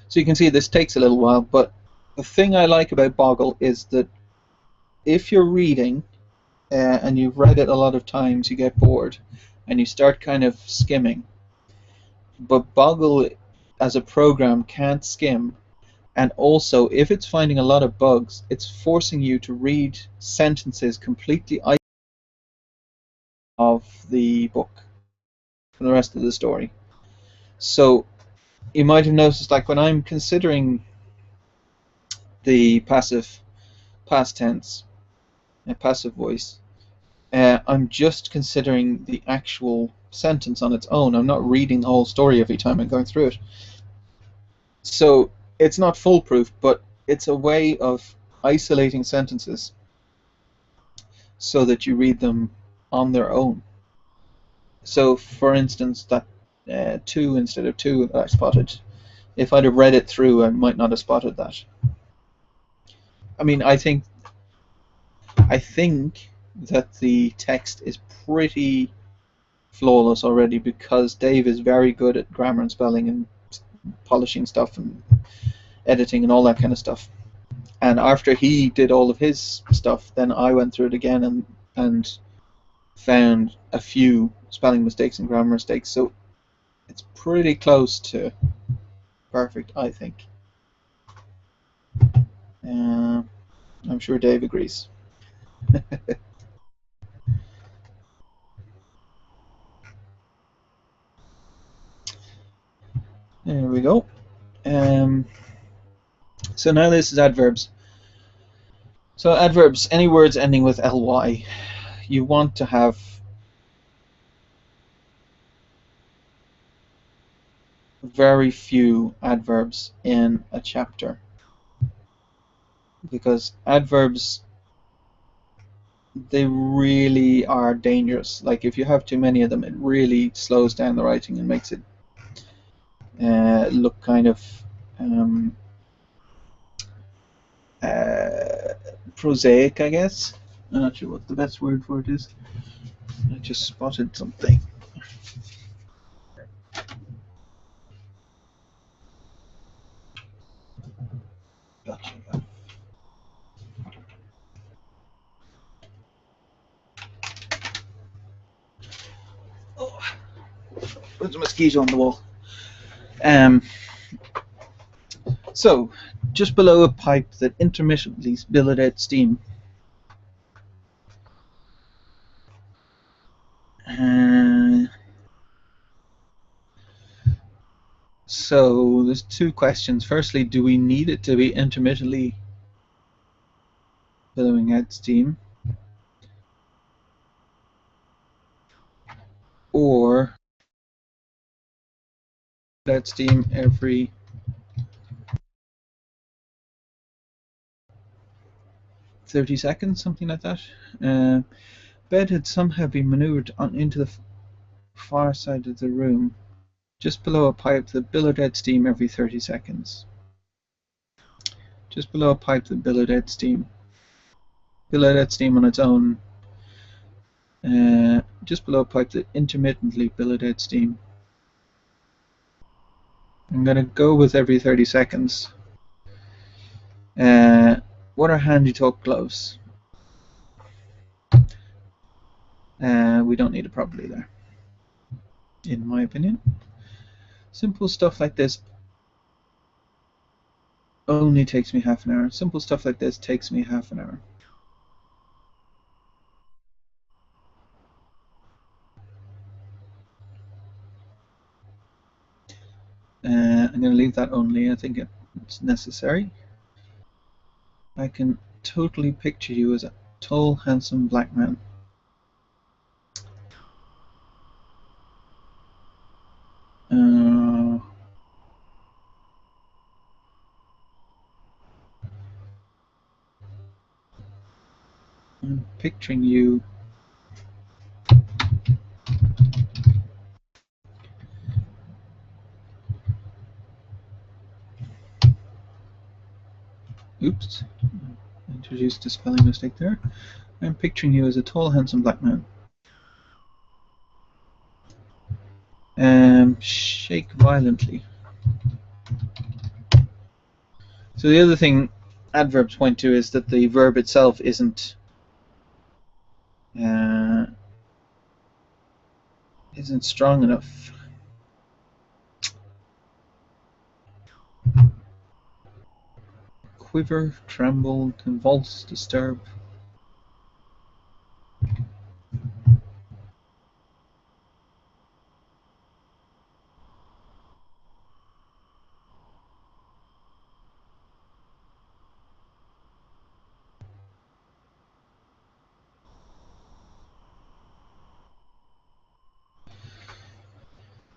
So you can see this takes a little while, but the thing I like about Boggle is that if you're reading and you've read it a lot of times, you get bored and you start kind of skimming. But Boggle as a program can't skim, and also if it's finding a lot of bugs, it's forcing you to read sentences completely out of the book for the rest of the story. So you might have noticed, like when I'm considering the past tense, passive voice, I'm just considering the actual sentence on its own. I'm not reading the whole story every time I'm going through it. So it's not foolproof, but it's a way of isolating sentences so that you read them on their own. So, for instance, that 2 instead of 2 that I spotted, if I'd have read it through, I might not have spotted that. I mean, I think that the text is pretty flawless already because Dave is very good at grammar and spelling and polishing stuff and editing and all that kind of stuff. And after he did all of his stuff, then I went through it again and found a few spelling mistakes and grammar mistakes. So it's pretty close to perfect, I think. I'm sure Dave agrees. There we go. So now this is adverbs. So adverbs, any words ending with ly, you want to have very few adverbs in a chapter because adverbs, they really are dangerous. Like if you have too many of them, it really slows down the writing and makes it look kind of prosaic, I guess. I'm not sure what the best word for it is. I just spotted something. Gotcha. Oh, there's a mosquito on the wall. So, just below a pipe that intermittently billowed out steam. So there's 2 questions. Firstly, do we need it to be intermittently billowing out steam? Or Let steam every 30 seconds, something like that. Bed had somehow been maneuvered into the far side of the room, just below a pipe that billowed out steam every 30 seconds. Just below a pipe that billowed out steam. Billowed out steam on its own. Just below a pipe that intermittently billowed out steam. I'm going to go with every 30 seconds. What are handy-talk gloves? We don't need it properly there, in my opinion. Simple stuff like this only takes me half an hour. Simple stuff like this takes me half an hour. I'm going to leave that only. I think it's necessary. I can totally picture you as a tall, handsome black man. I'm picturing you oops, introduced a spelling mistake there. I'm picturing you as a tall, handsome black man. Shake violently. So the other thing adverbs point to is that the verb itself isn't strong enough. Quiver, tremble, convulse, disturb.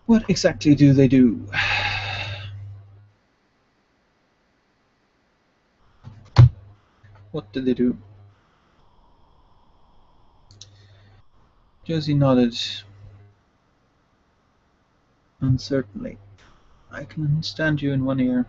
What exactly do they do? What did they do? Josie nodded uncertainly. I can understand you in one ear.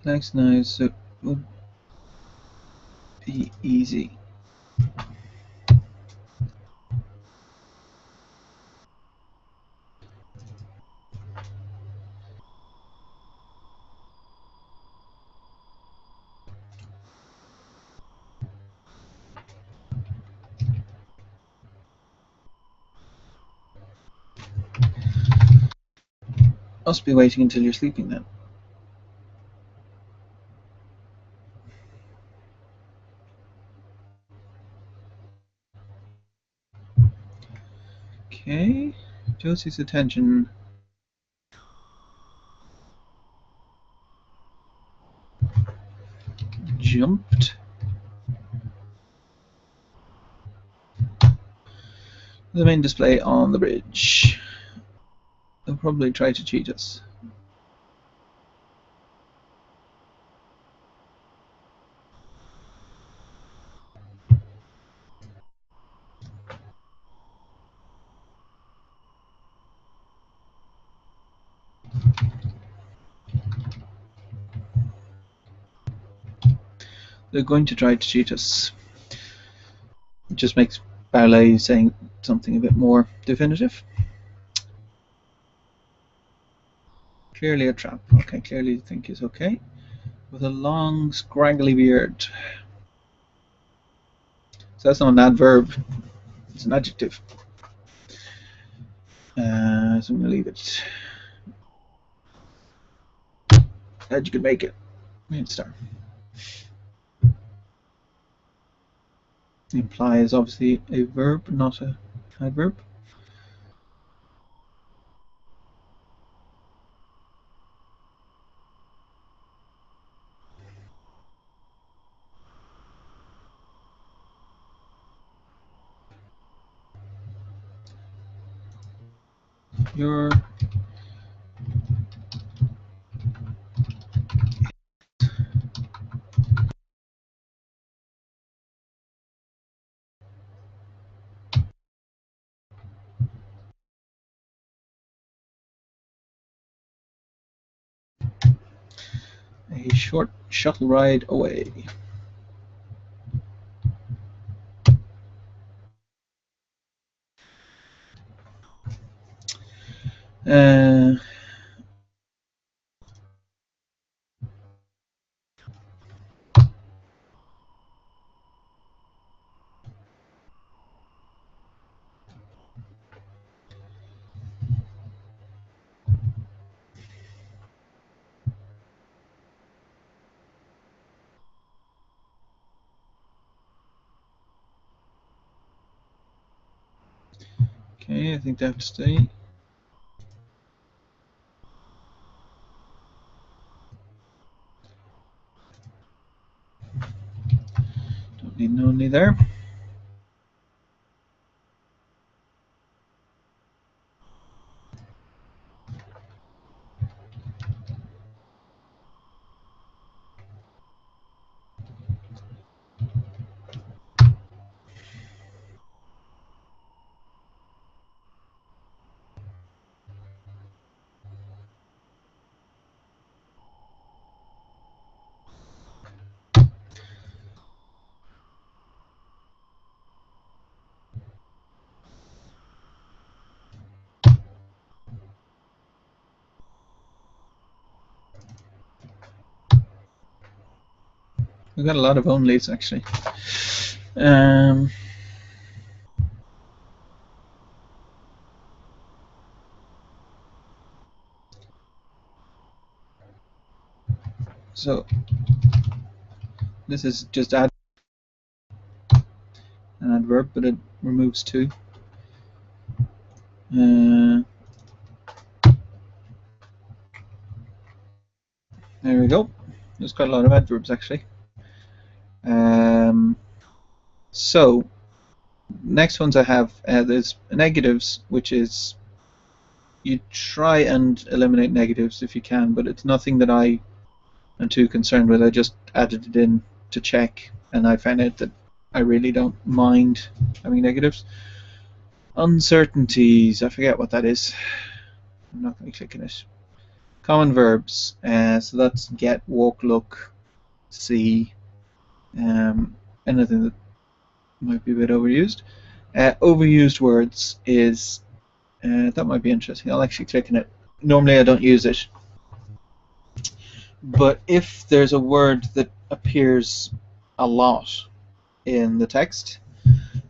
Thanks, nice. It would be easy. Must be waiting until you're sleeping then. Okay, Josie's attention jumped. The main display on the bridge. They'll probably try to cheat us. They're going to try to cheat us. It just makes Ballet saying something a bit more definitive. Clearly a trap. Okay, clearly you think is okay. With a long, scraggly beard. So that's not an adverb. It's an adjective. So I'm going to leave it. Glad you could make it. Greenstar. Imply is obviously a verb, not an adverb. Your a short shuttle ride away. Okay, I think they have to stay. Don't need no knee there. We've got a lot of onlys actually. So this is just add an adverb, but it removes two. There we go. There's quite a lot of adverbs actually. So next ones I have, there's negatives, which is you try and eliminate negatives if you can, but it's nothing that I am too concerned with. I just added it in to check, and I found out that I really don't mind having negatives. Uncertainties, I forget what that is. I'm not going to click on it. Common verbs, so that's get, walk, look, see, anything that might be a bit overused. Overused words is, that might be interesting. I'll actually click on it. Normally I don't use it, but if there's a word that appears a lot in the text,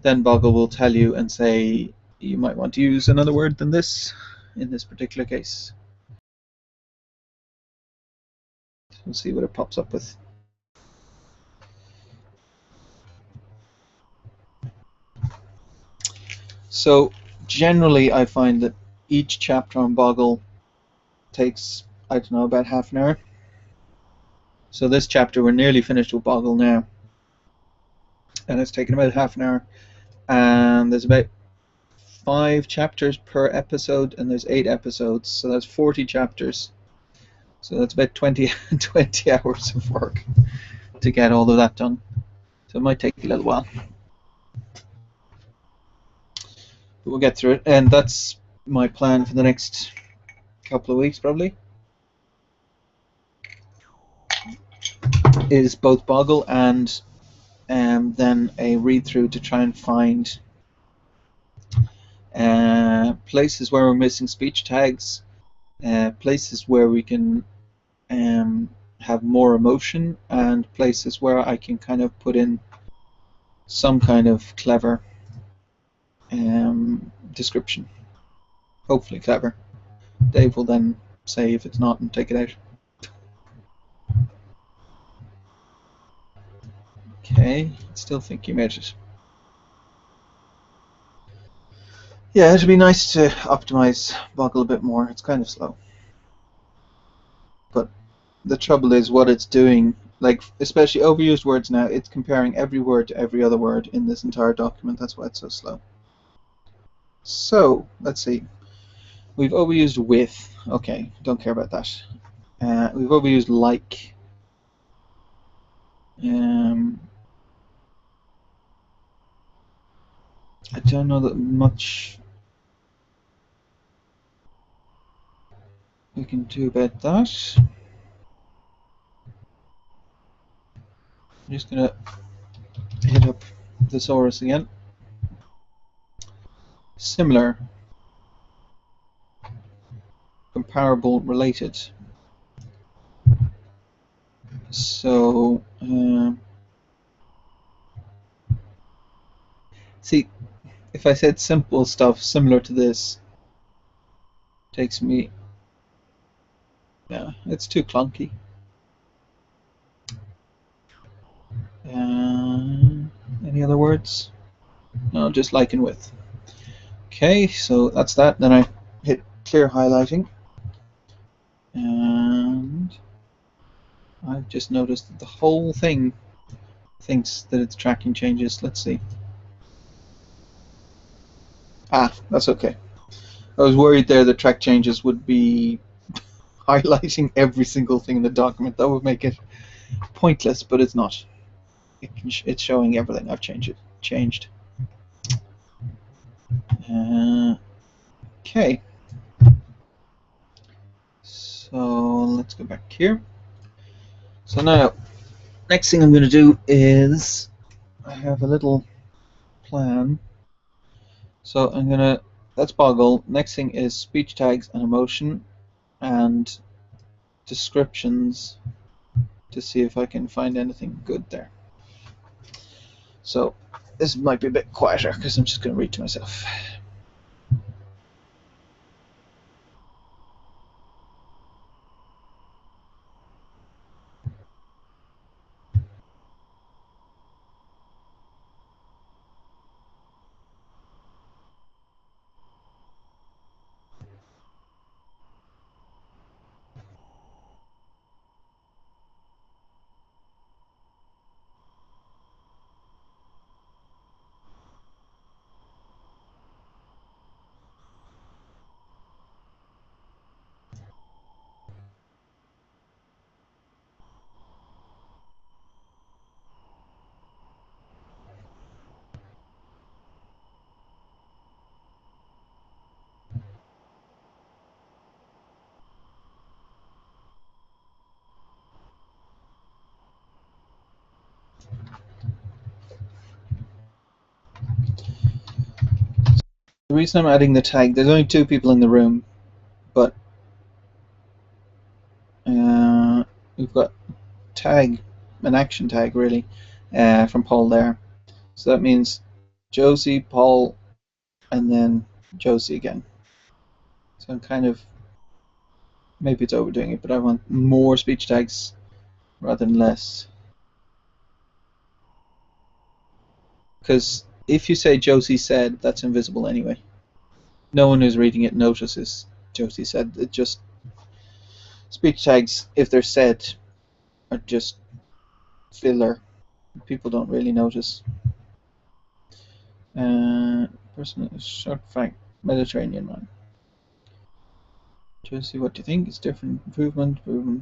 then Boggle will tell you and say you might want to use another word than this in this particular case. We'll see what it pops up with. So generally I find that each chapter on Boggle takes, I don't know, about half an hour. So this chapter, we're nearly finished with Boggle now, and it's taken about half an hour, and there's about 5 chapters per episode, and there's 8 episodes, so that's 40 chapters. So that's about 20 hours of work to get all of that done. So it might take a little while, but we'll get through it, and that's my plan for the next couple of weeks probably, is both Boggle and then a read through to try and find places where we're missing speech tags, places where we can have more emotion, and places where I can kind of put in some kind of clever description. Hopefully clever. Dave will then say if it's not and take it out. Okay, still think you made it. Yeah, it'd be nice to optimize Boggle a bit more. It's kind of slow. But the trouble is what it's doing, like especially overused words now, it's comparing every word to every other word in this entire document. That's why it's so slow. So, let's see. We've overused with. Okay, don't care about that. We've overused like. I don't know that much we can do about that. I'm just gonna hit up thesaurus again. Similar, comparable, related. So, see, if I said simple stuff similar to this, takes me. Yeah, it's too clunky. Any other words? No, just like and with. Okay, so that's that. Then I hit clear highlighting. And I've just noticed that the whole thing thinks that it's tracking changes. Let's see. Ah, that's okay. I was worried there that track changes would be highlighting every single thing in the document. That would make it pointless, but it's not. It's showing everything I've changed. Okay. So let's go back here. So now, next thing I'm going to do is I have a little plan. So I'm going to, that's Boggle. Next thing is speech tags and emotion and descriptions to see if I can find anything good there. So this might be a bit quieter because I'm just going to read to myself. The reason I'm adding the tag, there's only 2 people in the room, but we've got tag, an action tag really, from Paul there. So that means Josie, Paul, and then Josie again. So I'm kind of, maybe it's overdoing it, but I want more speech tags rather than less. Because if you say Josie said, that's invisible anyway. No one who's reading it notices Josie said. It just, speech tags, if they're said, are just filler. People don't really notice. Person short fact, Mediterranean man. Josie, what do you think? It's different. Improvement. Hmm.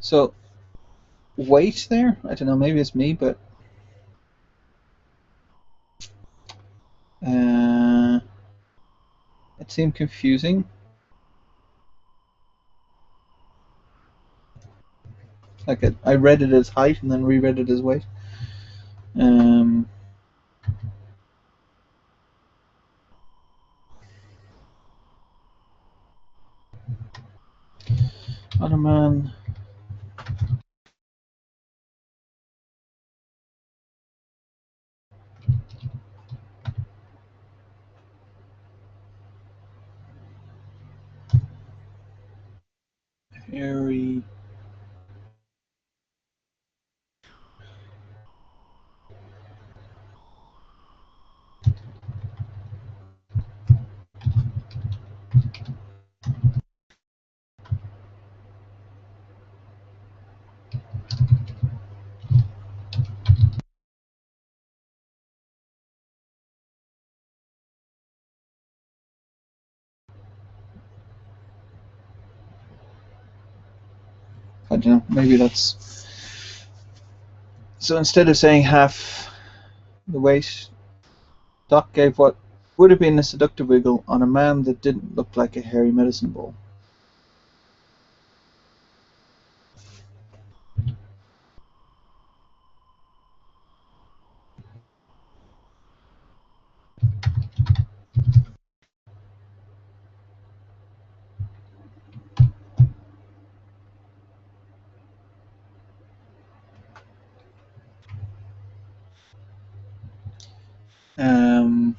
So weight there, I don't know, maybe it's me, but it seemed confusing. Like I read it as height and then reread it as weight. Um, on a man. Hairy. I don't know, maybe that's. So instead of saying half the weight, Doc gave what would have been a seductive wiggle on a man that didn't look like a hairy medicine ball. Um,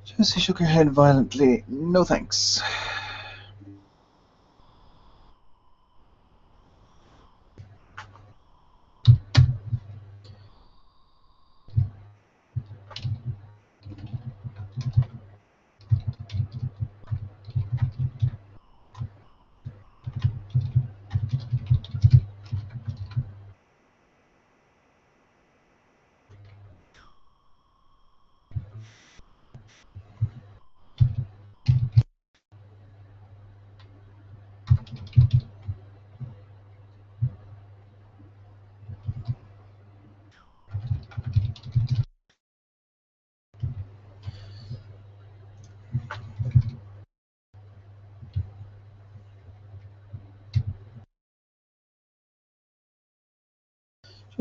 Jessie shook her head violently. No thanks.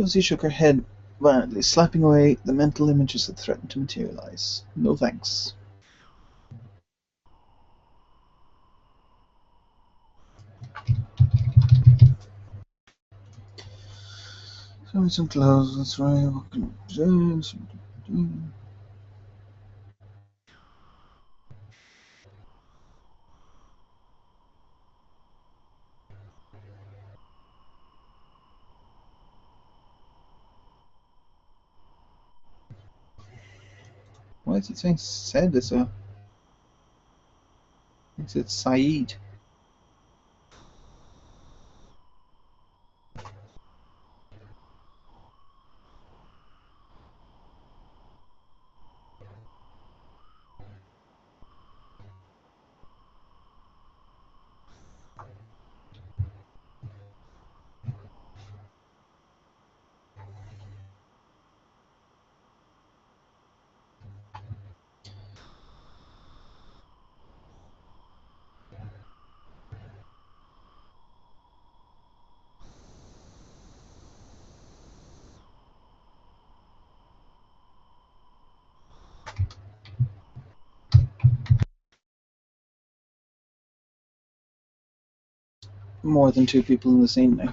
Josie shook her head violently, slapping away the mental images that threatened to materialize. No thanks. Show me some clothes, that's right. What can I do? Why is it saying said as a. It's Saeed. More than two people in the scene now.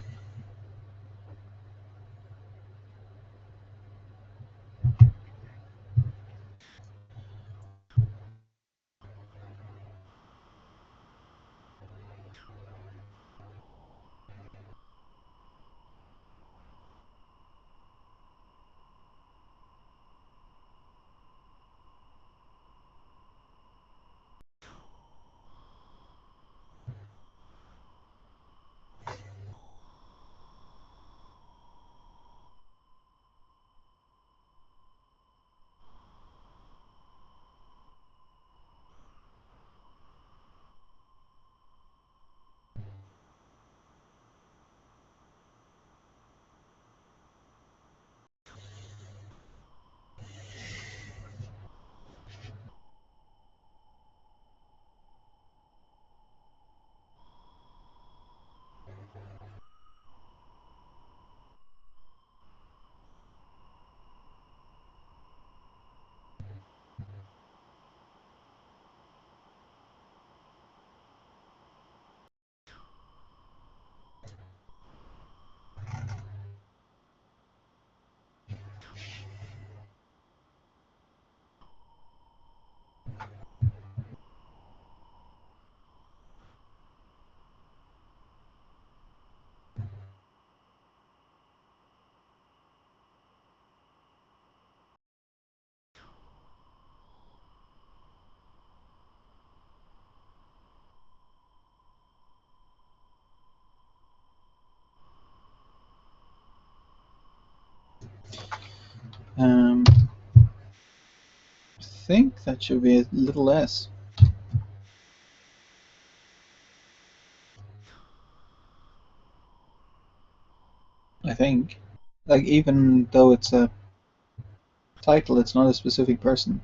I think that should be a little less. I think. Like, even though it's a title, it's not a specific person.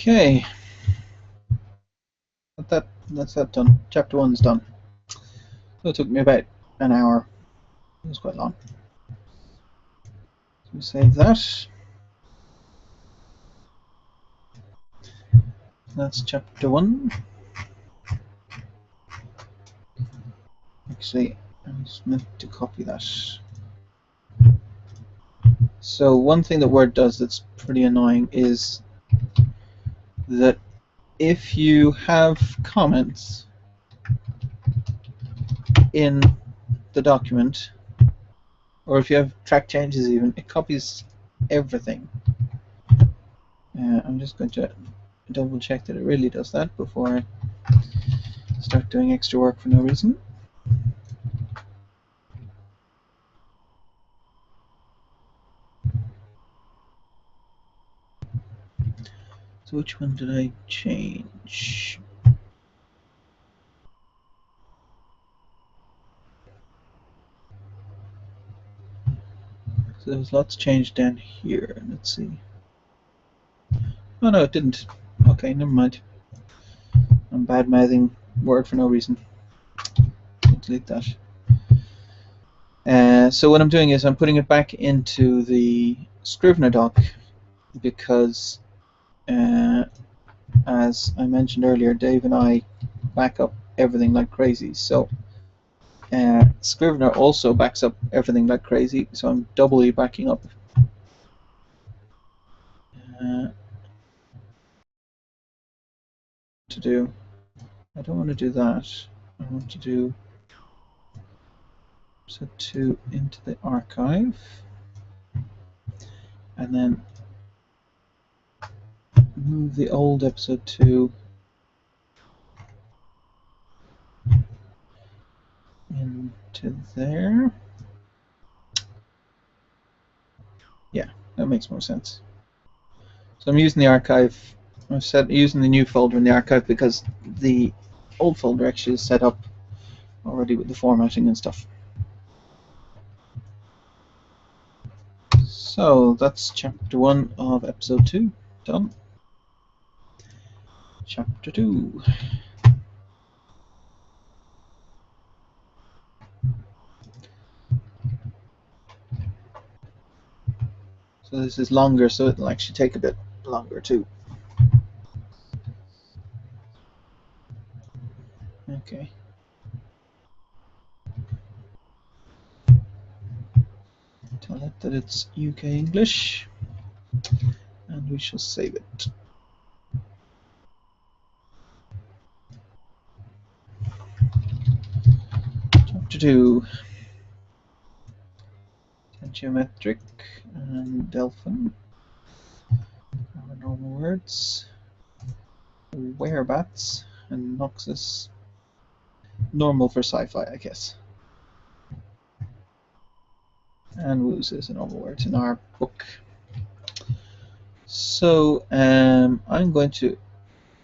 Okay. That's that done. Chapter 1's done. So it took me about an hour. It was quite long. So save that. That's chapter 1. Actually, I was meant to copy that. So one thing that Word does that's pretty annoying is that if you have comments in the document, or if you have track changes even, it copies everything. I'm just going to double check that it really does that before I start doing extra work for no reason. So which one did I change? So there was lots changed down here. Let's see. Oh no, it didn't. Okay, never mind. I'm bad mouthing Word for no reason. Delete that. So what I'm doing is I'm putting it back into the Scrivener doc because, as I mentioned earlier, Dave and I back up everything like crazy. So Scrivener also backs up everything like crazy. So I'm doubly backing up. To do. I don't want to do that. I want to do episode 2 into the archive, and then move the old episode 2 into there. Yeah, that makes more sense. So I'm using the archive. I'm using the new folder in the archive because the old folder actually is set up already with the formatting and stuff. So that's chapter 1 of episode 2 done. Chapter 2. So this is longer, so it'll actually take a bit longer too. Okay. Tell it that it's UK English, and we shall save it. Chapter 2. Geometric and Delphin. Our normal words. Werebats and Noxus. Normal for sci-fi, I guess. And woos is a normal word in our book. So I'm going to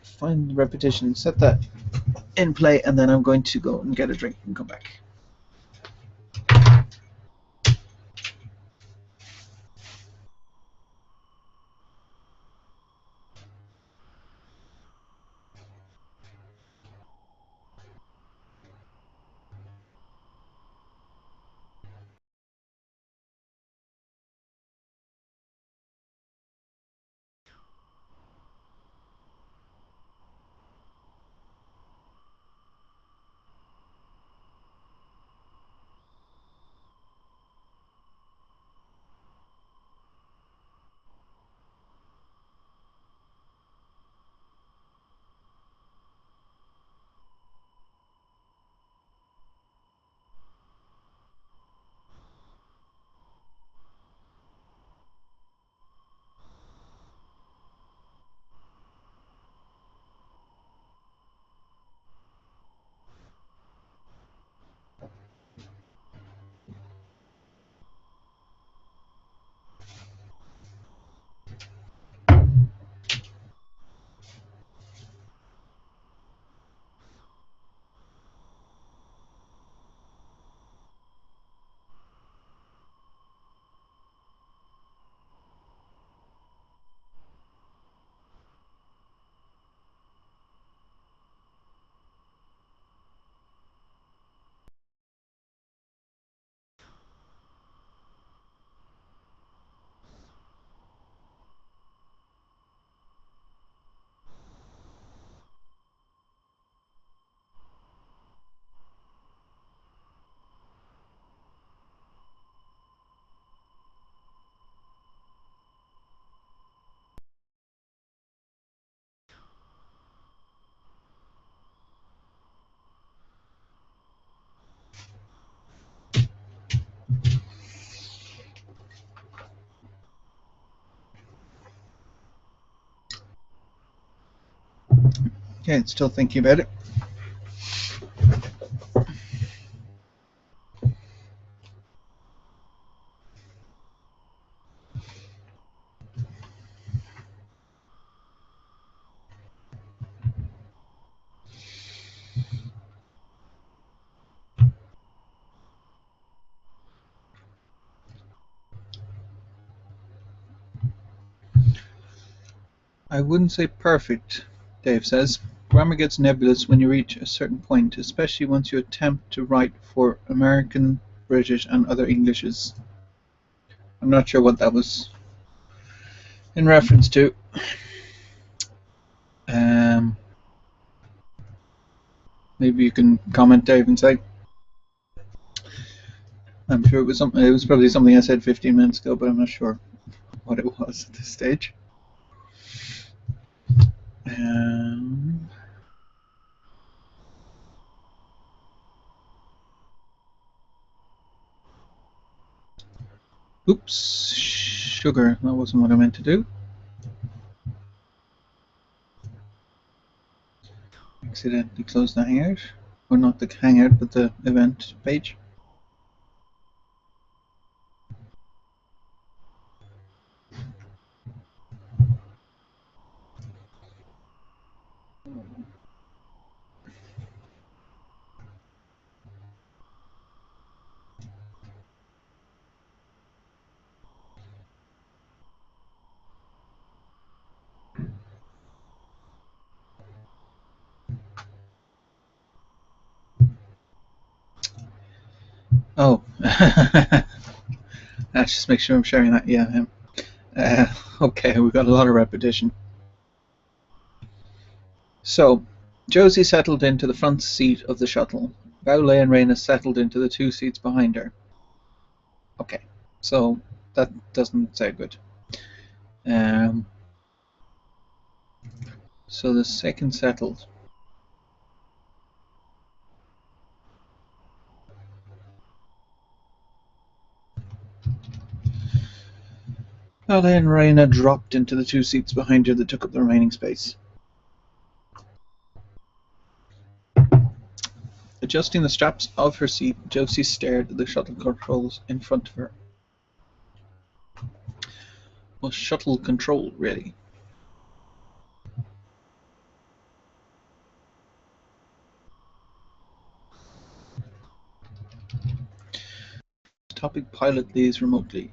find the repetition, set that in play, and then I'm going to go and get a drink and come back. Okay, still thinking about it. I wouldn't say perfect, Dave says. Grammar gets nebulous when you reach a certain point, especially once you attempt to write for American, British, and other Englishes. I'm not sure what that was in reference to. Maybe you can comment, Dave, and say. I'm sure it was something. It was probably something I said 15 minutes ago, but I'm not sure what it was at this stage. Oops, sugar, that wasn't what I meant to do. Accidentally closed the hangout. Or not the hangout, but the event page. Oh. Let's just make sure I'm sharing that. Yeah. Okay, we've got a lot of repetition. So, Josie settled into the front seat of the shuttle. Baule and Raina settled into the two seats behind her. Okay, so that doesn't sound good. Um, so the second settled. Baule and Raina dropped into the two seats behind her that took up the remaining space. Adjusting the straps of her seat, Josie stared at the shuttle controls in front of her. Was shuttle control ready? Topic pilot these remotely.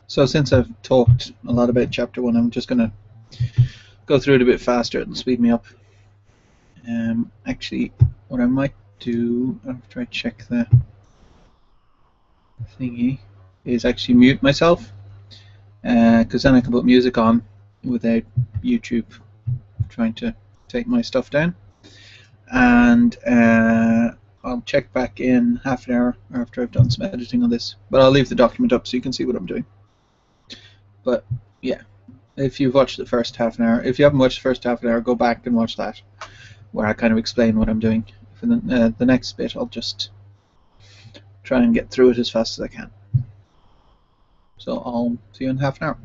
So since I've talked a lot about chapter 1, I'm just going to go through it a bit faster and speed me up. Actually, what I might do after I check the thingy is actually mute myself, because then I can put music on without YouTube trying to take my stuff down. And I'll check back in half an hour after I've done some editing on this. But I'll leave the document up so you can see what I'm doing. But yeah, if you've watched the first half an hour, if you haven't watched the first half an hour, go back and watch that, where I kind of explain what I'm doing. For the next bit, I'll just try and get through it as fast as I can. So I'll see you in half an hour.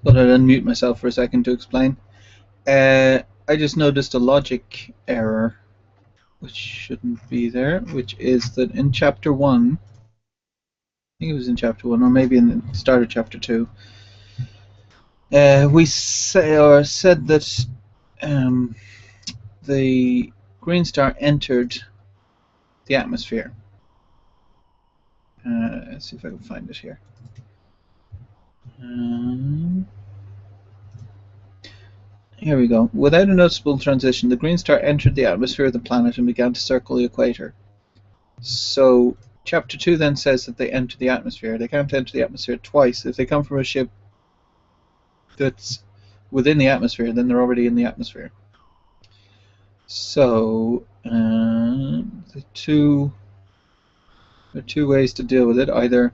Thought I'd unmute myself for a second to explain. I just noticed a logic error, which shouldn't be there, which is that in chapter 1, I think it was in chapter 1, or maybe in the start of chapter 2, we said that the Greenstar entered the atmosphere. Let's see if I can find it here. Here we go. Without a noticeable transition, the Greenstar entered the atmosphere of the planet and began to circle the equator. So, chapter 2 then says that they enter the atmosphere. They can't enter the atmosphere twice. If they come from a ship that's within the atmosphere, then they're already in the atmosphere. So, there are two ways to deal with it. Either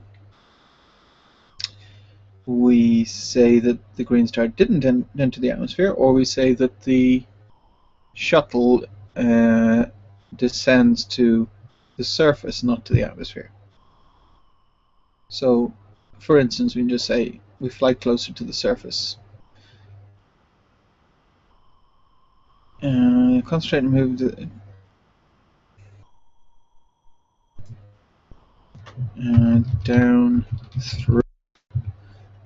we say that the Greenstar didn't enter the atmosphere, or we say that the shuttle descends to the surface, not to the atmosphere. So, for instance, we can just say we fly closer to the surface. Concentrate and move down through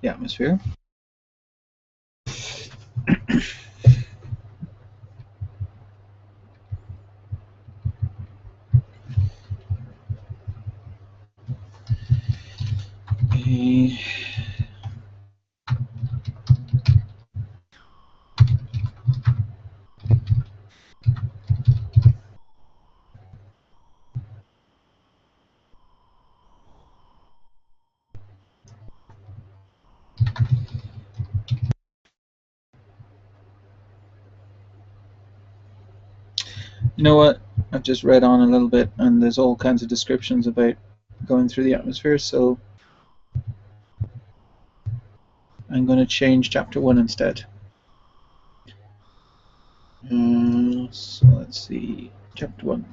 the atmosphere. You know what? I've just read on a little bit, and there's all kinds of descriptions about going through the atmosphere, so I'm going to change chapter 1 instead. So let's see, chapter 1.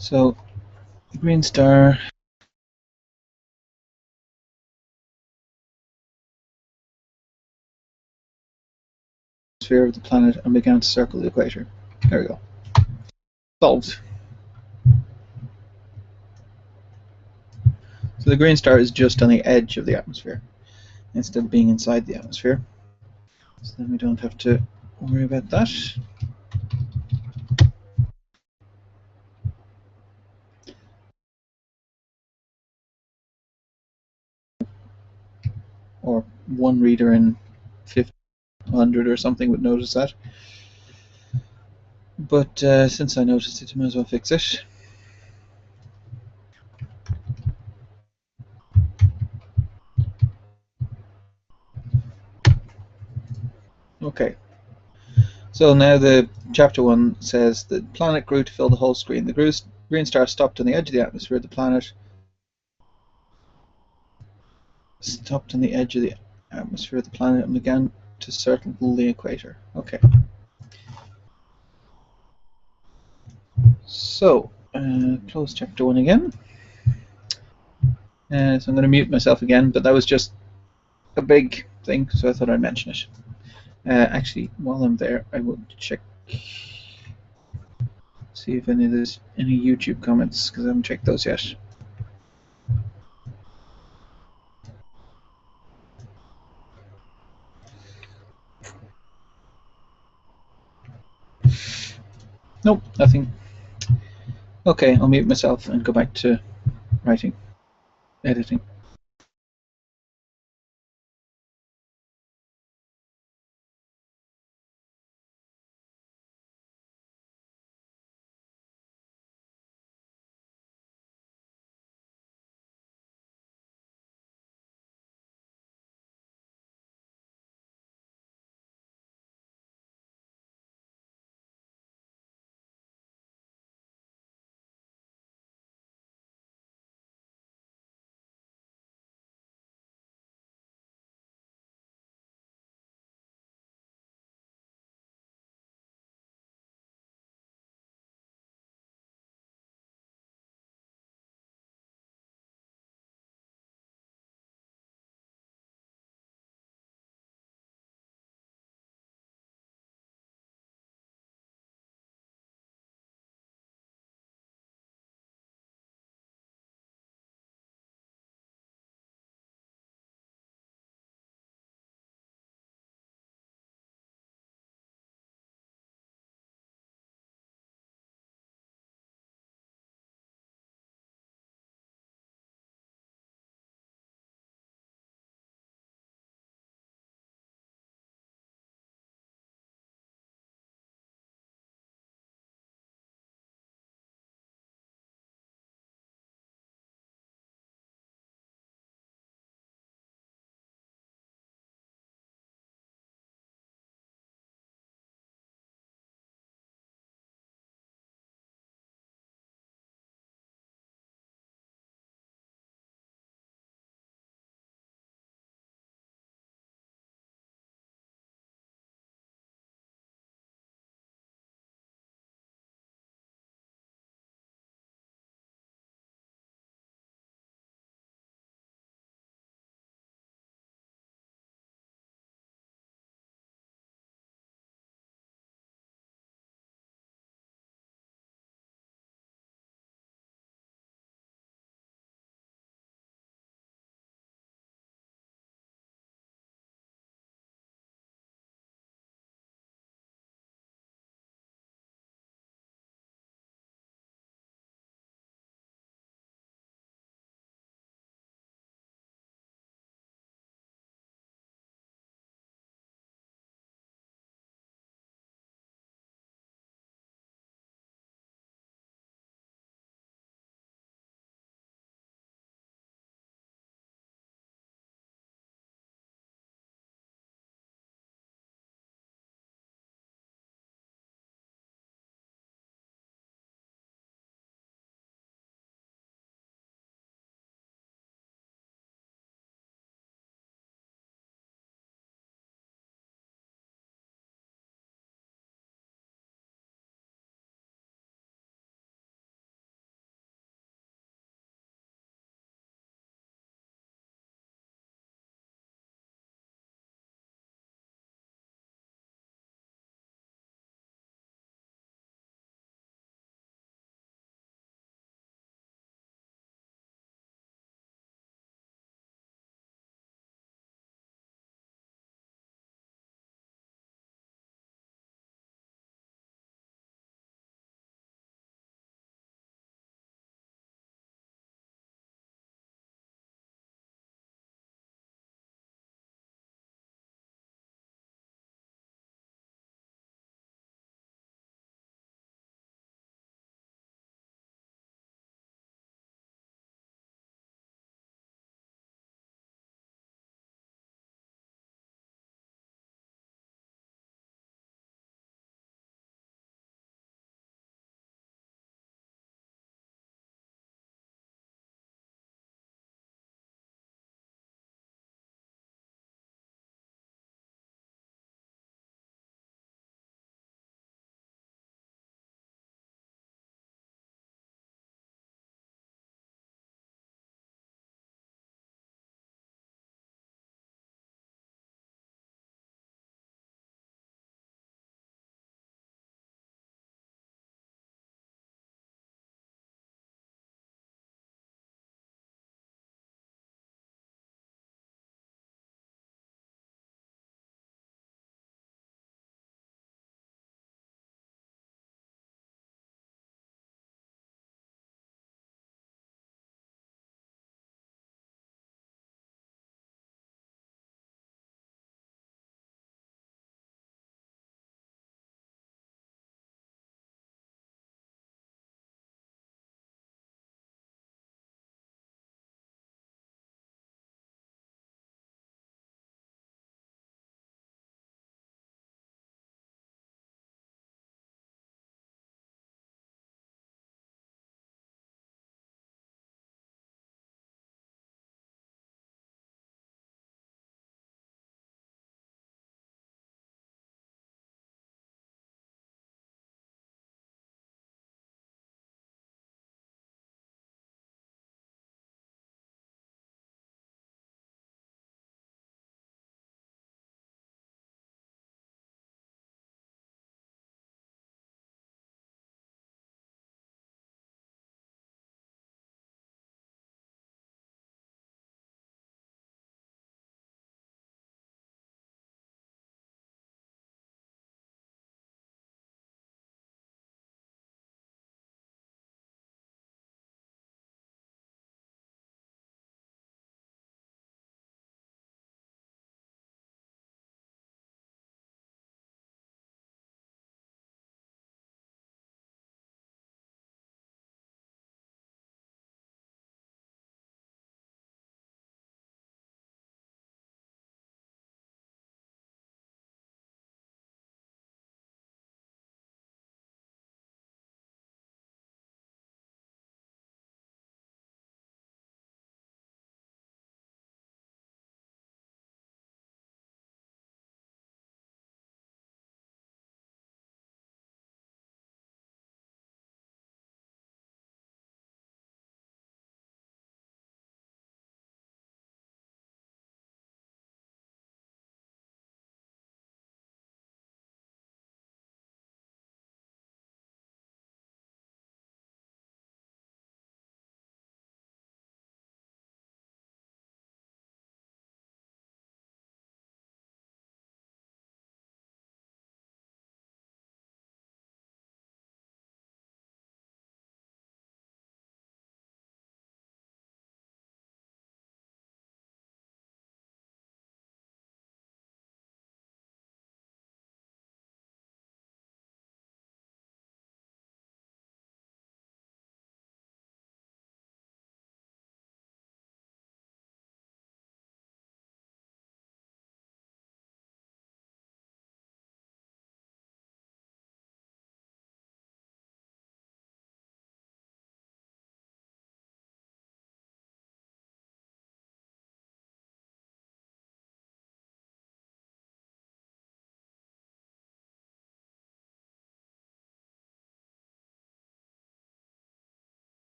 So, the Greenstar sphere of the planet and began to circle the equator. There we go. Solved. So the Greenstar is just on the edge of the atmosphere instead of being inside the atmosphere. So then we don't have to worry about that. Or one reader in 500 or something would notice that. But since I noticed it, I might as well fix it. Okay. So now the chapter 1 says the planet grew to fill the whole screen. The Greenstar stopped on the edge of the atmosphere of the planet. Stopped on the edge of the atmosphere of the planet and began to circle the equator. Okay. So, close chapter 1 again. So I'm going to mute myself again, but that was just a big thing, so I thought I'd mention it. Actually, while I'm there, I will check, see if there's any YouTube comments, because I haven't checked those yet. Nope, nothing. Okay, I'll mute myself and go back to writing, editing.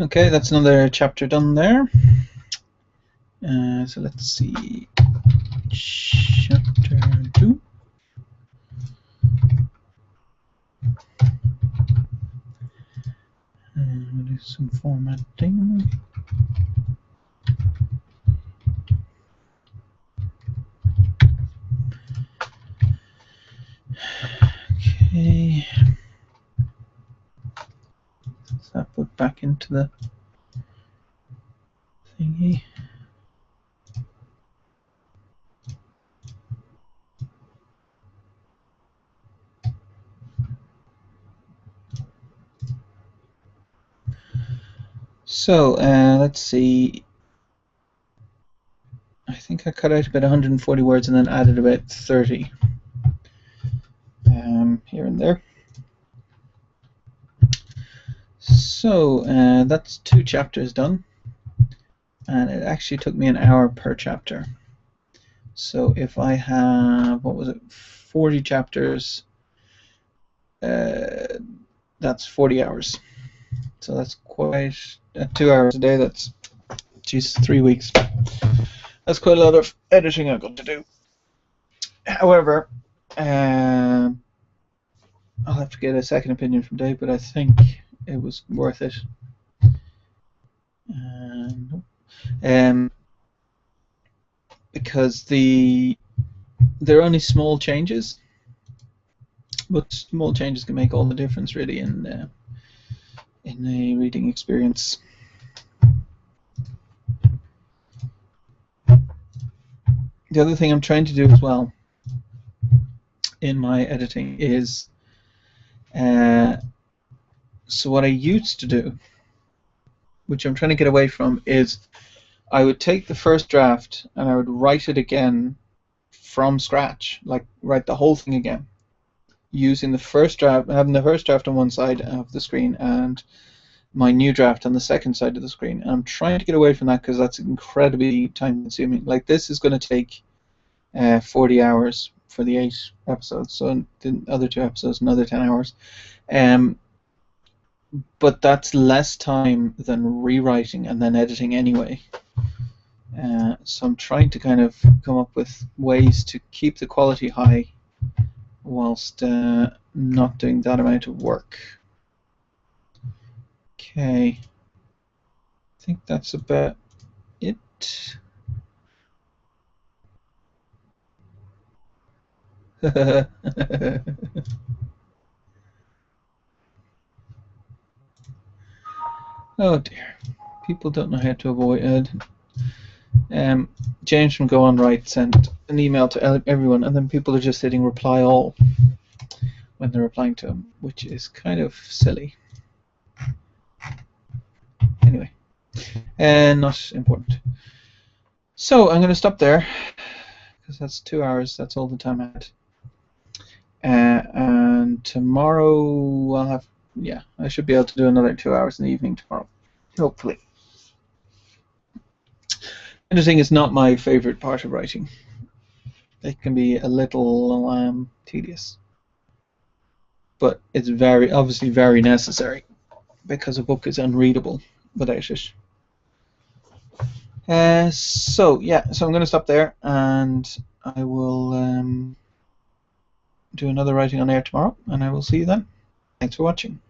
Okay, that's another chapter done there. So let's see. Chapter 2. We'll do some formatting. Okay. Let's that put back into the thingy. So let's see. I think I cut out about 140 words and then added about 30 here and there. So that's 2 chapters done, and it actually took me an hour per chapter. So if I have, what was it, 40 chapters, that's 40 hours. So that's quite 2 hours a day. That's, geez, 3 weeks. That's quite a lot of editing I've got to do. However, I'll have to get a second opinion from Dave, but I think it was worth it. Because they're only small changes, but small changes can make all the difference really in a reading experience. The other thing I'm trying to do as well in my editing is, so what I used to do, which I'm trying to get away from, is I would take the first draft and I would write it again from scratch, like write the whole thing again, using the first draft, having the first draft on one side of the screen and my new draft on the second side of the screen. And I'm trying to get away from that because that's incredibly time consuming. Like this is going to take 40 hours for the 8 episodes, so the other 2 episodes another 10 hours. But that's less time than rewriting and then editing anyway. So I'm trying to kind of come up with ways to keep the quality high whilst not doing that amount of work. Okay, I think that's about it. Oh dear, people don't know how to avoid it. James from Go On Right sent an email to everyone, and then people are just hitting reply all when they're replying to him, which is kind of silly. Anyway, not important. So I'm going to stop there because that's 2 hours. That's all the time I had. And tomorrow I'll have, yeah, I should be able to do another 2 hours in the evening tomorrow, hopefully. Editing is not my favorite part of writing. It can be a little tedious, but it's obviously very necessary because a book is unreadable without it. So yeah, so I'm going to stop there, and I will do another writing on air tomorrow, and I will see you then. Thanks for watching.